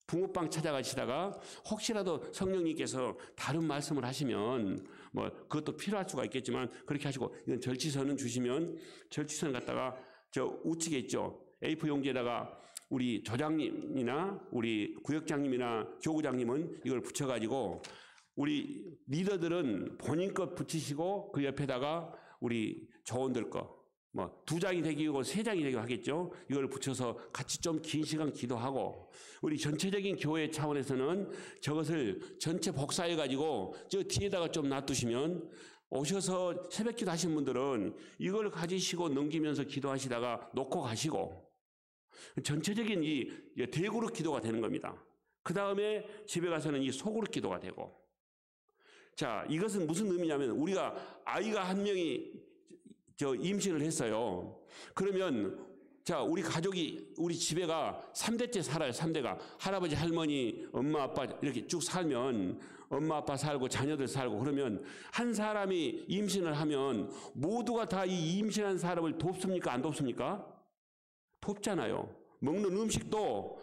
붕어빵 찾아가시다가 혹시라도 성령님께서 다른 말씀을 하시면 뭐 그것도 필요할 수가 있겠지만 그렇게 하시고, 이건 절치선은 주시면 절치선 갖다가 저 우측에 있죠. A4 용지에다가 우리 조장님이나 우리 구역장님이나 교구장님은 이걸 붙여가지고 우리 리더들은 본인 것 붙이시고 그 옆에다가 우리 조원들 거 뭐 2장이 되기고 3장이 되기고 하겠죠. 이걸 붙여서 같이 좀 긴 시간 기도하고, 우리 전체적인 교회 차원에서는 저것을 전체 복사해 가지고 저 뒤에다가 좀 놔두시면 오셔서 새벽기도 하신 분들은 이걸 가지시고 넘기면서 기도하시다가 놓고 가시고, 전체적인 이 대그룹 기도가 되는 겁니다. 그 다음에 집에 가서는 이 소그룹 기도가 되고. 자, 이것은 무슨 의미냐면, 우리가 아이가 한 명이 임신을 했어요. 그러면 자, 우리 가족이 우리 집에가 3대째 살아요. 3대가 할아버지, 할머니, 엄마, 아빠 이렇게 쭉 살면 엄마, 아빠 살고 자녀들 살고, 그러면 한 사람이 임신을 하면 모두가 다 이 임신한 사람을 돕습니까? 안 돕습니까? 돕잖아요. 먹는 음식도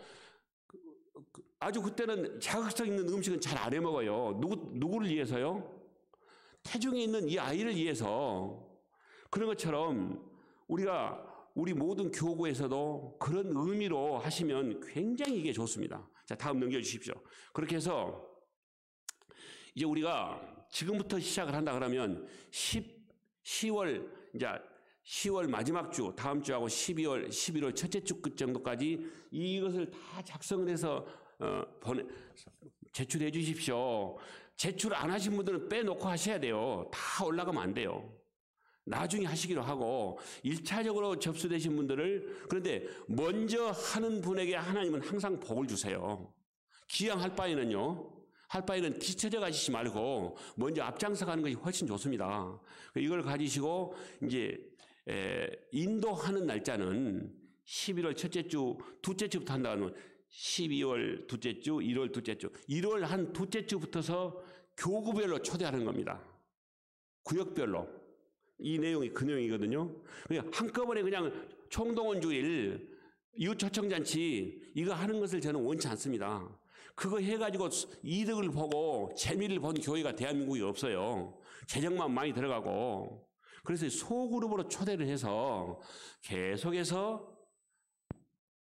아주 그때는 자극성 있는 음식은 잘 안 해 먹어요. 누구를 위해서요? 태중에 있는 이 아이를 위해서. 그런 것처럼 우리 모든 교구에서도 그런 의미로 하시면 굉장히 이게 좋습니다. 자, 다음 넘겨주십시오. 그렇게 해서 이제 우리가 지금부터 시작을 한다 그러면 10월 마지막 주, 다음 주하고 11월 첫째 주 정도까지 이것을 다 작성을 해서 제출해 주십시오. 제출 안 하신 분들은 빼놓고 하셔야 돼요. 다 올라가면 안 돼요. 나중에 하시기로 하고, 1차적으로 접수되신 분들을, 그런데 먼저 하는 분에게 하나님은 항상 복을 주세요. 기왕할 바에는 뒤처져 가시지 말고 먼저 앞장서 가는 것이 훨씬 좋습니다. 이걸 가지시고 이제 인도하는 날짜는 11월 첫째 주, 둘째 주부터 한다 하면 12월 둘째 주, 1월 둘째 주, 1월 한 둘째 주부터서 교구별로 초대하는 겁니다. 구역별로. 이 내용이 그 내용이거든요. 그냥 한꺼번에 그냥 총동원 주일, 이웃초청잔치 이거 하는 것을 저는 원치 않습니다. 그거 해가지고 이득을 보고 재미를 본 교회가 대한민국에 없어요. 재정만 많이 들어가고. 그래서 소그룹으로 초대를 해서 계속해서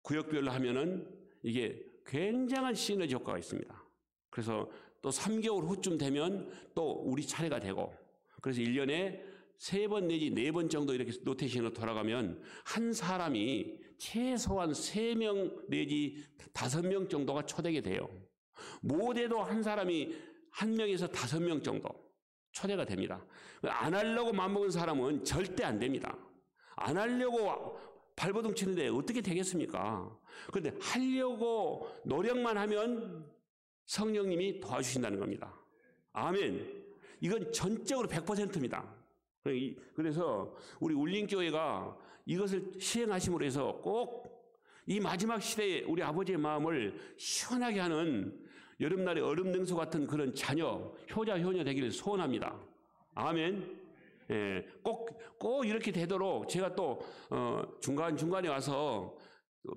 구역별로 하면은 이게 굉장한 시너지 효과가 있습니다. 그래서 또 3개월 후쯤 되면 또 우리 차례가 되고, 그래서 1년에 3번 내지 4번 정도 이렇게 로테이션으로 돌아가면 한 사람이 최소한 3명 내지 5명 정도가 초대가 돼요. 못해도 한 사람이 1명에서 5명 정도 초대가 됩니다. 안 하려고 맘먹은 사람은 절대 안 됩니다. 안 하려고 발버둥 치는데 어떻게 되겠습니까? 그런데 하려고 노력만 하면 성령님이 도와주신다는 겁니다. 아멘. 이건 전적으로 100%입니다. 그래서 우리 울림교회가 이것을 시행하심으로 해서 꼭 이 마지막 시대에 우리 아버지의 마음을 시원하게 하는 여름날의 얼음 냉수 같은 그런 자녀, 효자, 효녀 되기를 소원합니다. 아멘. 예, 꼭 이렇게 되도록 제가 또 중간중간에 와서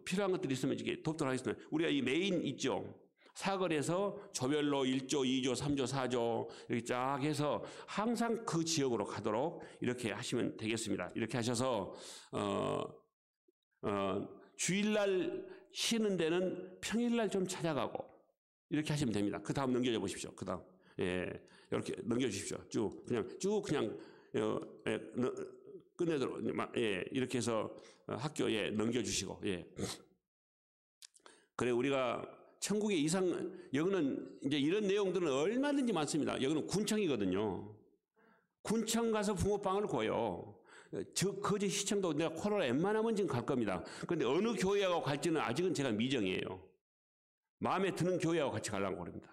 필요한 것들이 있으면 이렇게 돕도록 하겠습니다. 우리가 이 메인 있죠. 사거리에서 조별로 1조, 2조, 3조, 4조 이렇게 쫙 해서 항상 그 지역으로 가도록 이렇게 하시면 되겠습니다. 이렇게 하셔서 주일날 쉬는 데는 평일날 좀 찾아가고 이렇게 하시면 됩니다. 그 다음 넘겨줘 보십시오. 그 다음 예, 이렇게 넘겨주십시오. 쭉 그냥 끝내도록 예, 이렇게 해서 학교에 넘겨주시고 예. 그래 우리가 천국의 이상 여기는 이제 이런 내용들은 얼마든지 많습니다. 여기는 군청이거든요. 군청 가서 붕어빵을 구워요. 거제 시청도 내가 코로나 웬만하면 지금 갈 겁니다. 그런데 어느 교회하고 갈지는 아직은 제가 미정이에요. 마음에 드는 교회하고 같이 가려고 그럽니다.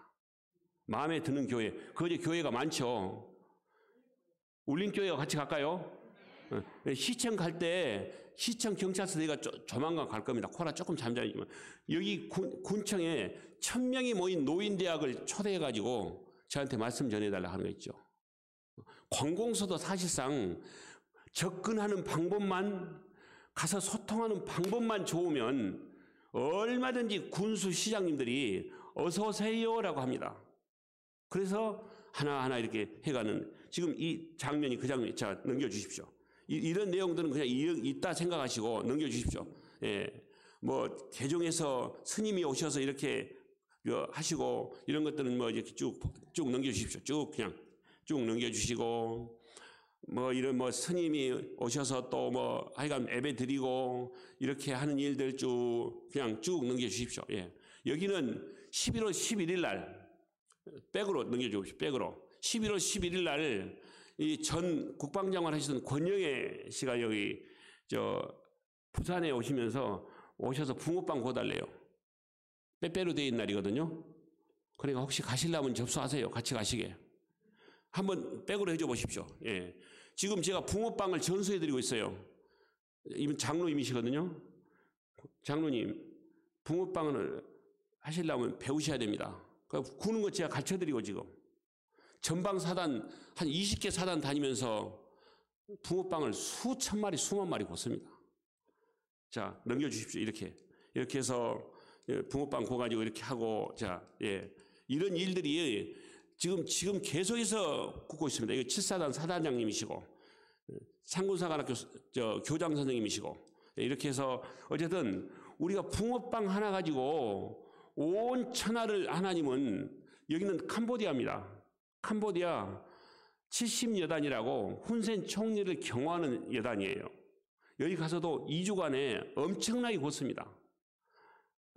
마음에 드는 교회. 거제 교회가 많죠. 울림교회와 같이 갈까요? 시청 갈 때 시청 경찰서 내가 조만간 갈 겁니다. 코로나 조금 잠잠이지만 여기 군청에 1000명이 모인 노인대학을 초대해가지고 저한테 말씀 전해달라 하는 거 있죠. 관공서도 사실상 접근하는 방법만 가서 소통하는 방법만 좋으면 얼마든지 군수 시장님들이 어서 오세요라고 합니다. 그래서 하나하나 이렇게 해가는 지금 이 장면이 그 장면이 자 넘겨주십시오. 이런 내용들은 그냥 있다 생각하시고 넘겨주십시오. 예, 뭐 개종해서 스님이 오셔서 이렇게 하시고 이런 것들은 뭐 이렇게 쭉 넘겨주십시오. 쭉 넘겨주시고 뭐 이런 뭐 스님이 오셔서 또 뭐 하여간 예배 드리고 이렇게 하는 일들 그냥 쭉 넘겨주십시오. 예, 여기는 11월 11일 날 백으로 넘겨주십시오. 백으로 11월 11일 날 이 전 국방장관 하시던 권영애 씨가 여기 부산에 오셔서 붕어빵 구워달래요. 빼빼로 돼 있는 날이거든요. 그러니까 혹시 가시려면 접수하세요. 같이 가시게. 한번 백으로 해줘 보십시오. 예. 지금 제가 붕어빵을 전수해드리고 있어요. 이분 장로님이시거든요. 장로님, 붕어빵을 하시려면 배우셔야 됩니다. 구는 거 제가 가르쳐드리고 지금. 전방 사단 한 20개 사단 다니면서 붕어빵을 수천 마리, 수만 마리 굽습니다. 자, 넘겨주십시오. 이렇게 해서 붕어빵 구워가지고 이렇게 하고 자, 예. 이런 일들이 지금 계속해서 굽고 있습니다. 이거 7사단 사단장님이시고 상군사관학교 교장 선생님이시고 이렇게 해서 어쨌든 우리가 붕어빵 하나 가지고 온 천하를 하나님은 여기는 캄보디아입니다. 캄보디아 70여단이라고 훈센 총리를 경호하는 여단이에요. 여기 가서도 2주간에 엄청나게 걷습니다.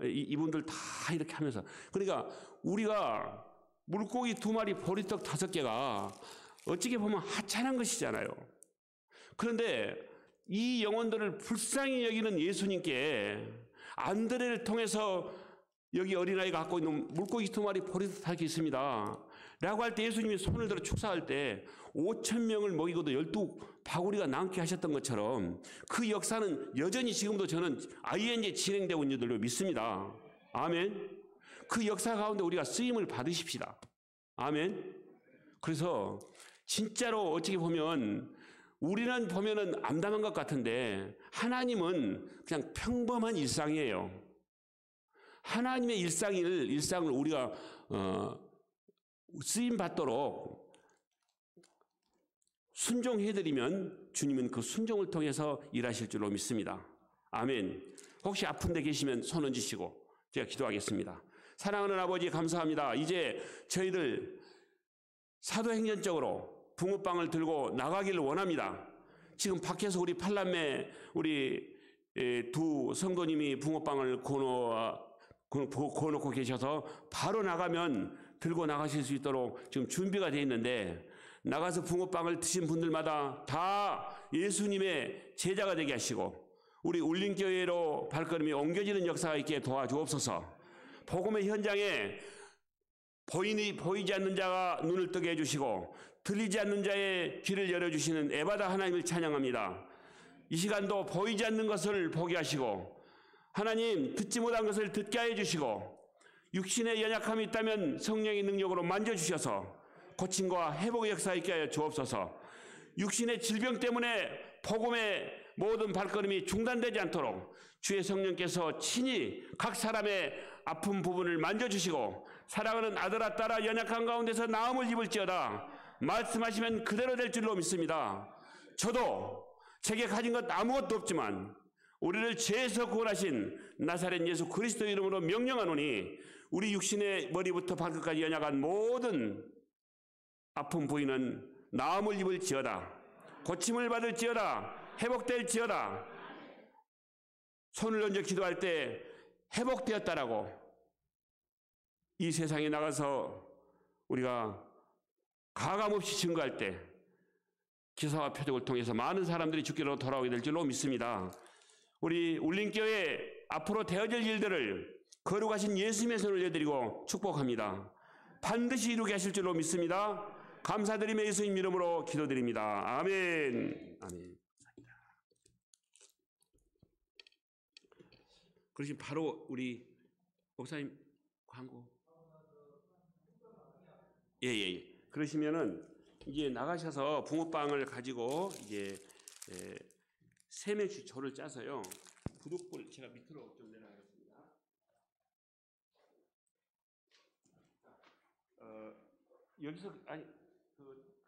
이분들 다 이렇게 하면서 그러니까 우리가 물고기 2마리 보리떡 5개가 어찌게 보면 하찮은 것이잖아요. 그런데 이 영혼들을 불쌍히 여기는 예수님께 안드레를 통해서 여기 어린아이가 갖고 있는 물고기 2마리 보리떡 5개 있습니다 라고 할 때 예수님이 손을 들어 축사할 때 5,000명을 먹이고도 12바구리가 남게 하셨던 것처럼 그 역사는 여전히 지금도 저는 ING 진행되고 있는 줄로 믿습니다. 아멘. 그 역사 가운데 우리가 쓰임을 받으십시다. 아멘. 그래서 진짜로 어떻게 보면 우리는 보면은 암담한 것 같은데 하나님은 그냥 평범한 일상이에요. 하나님의 일상을 우리가 쓰임 받도록 순종해드리면 주님은 그 순종을 통해서 일하실 줄로 믿습니다. 아멘. 혹시 아픈 데 계시면 손 얹으시고 제가 기도하겠습니다. 사랑하는 아버지 감사합니다. 이제 저희들 사도행전적으로 붕어빵을 들고 나가기를 원합니다. 지금 밖에서 우리 팔남매 우리 2 성도님이 붕어빵을 구워놓고 계셔서 바로 나가면 들고 나가실 수 있도록 지금 준비가 되어 있는데 나가서 붕어빵을 드신 분들마다 다 예수님의 제자가 되게 하시고 우리 울림교회로 발걸음이 옮겨지는 역사가 있게 도와주옵소서. 복음의 현장에 보이지 않는 자가 눈을 뜨게 해주시고 들리지 않는 자의 귀를 열어주시는 에바다 하나님을 찬양합니다. 이 시간도 보이지 않는 것을 보게 하시고 하나님 듣지 못한 것을 듣게 하여 주시고 육신의 연약함이 있다면 성령의 능력으로 만져주셔서 고침과 회복의 역사 있게 하여 주옵소서. 육신의 질병 때문에 복음의 모든 발걸음이 중단되지 않도록 주의 성령께서 친히 각 사람의 아픈 부분을 만져주시고 사랑하는 아들아 딸아 연약한 가운데서 나음을 입을지어다 말씀하시면 그대로 될 줄로 믿습니다. 저도 제게 가진 것 아무것도 없지만 우리를 죄에서 구원하신 나사렛 예수 그리스도 이름으로 명령하노니 우리 육신의 머리부터 발끝까지 연약한 모든 아픈 부위는 나음을 입을지어다. 고침을 받을지어다. 회복될지어다. 손을 얹어 기도할 때 회복되었다라고 이 세상에 나가서 우리가 가감없이 증거할 때 기사와 표적을 통해서 많은 사람들이 주께로 돌아오게 될 줄로 믿습니다. 우리 울림교회 앞으로 되어질 일들을 거룩하신 예수님의 손을 올려드리고 축복합니다. 반드시 이루게 하실 줄로 믿습니다. 감사드리며 예수님 이름으로 기도드립니다. 아멘. 아멘. 그러시 바로 우리 목사님 광고. 예. 그러시면은 이제 나가셔서 붕어빵을 가지고 이제 3명씩 조를 짜서요. 부둣불 제가 밑으로 좀 내려가겠습니다. 여기서 아니 그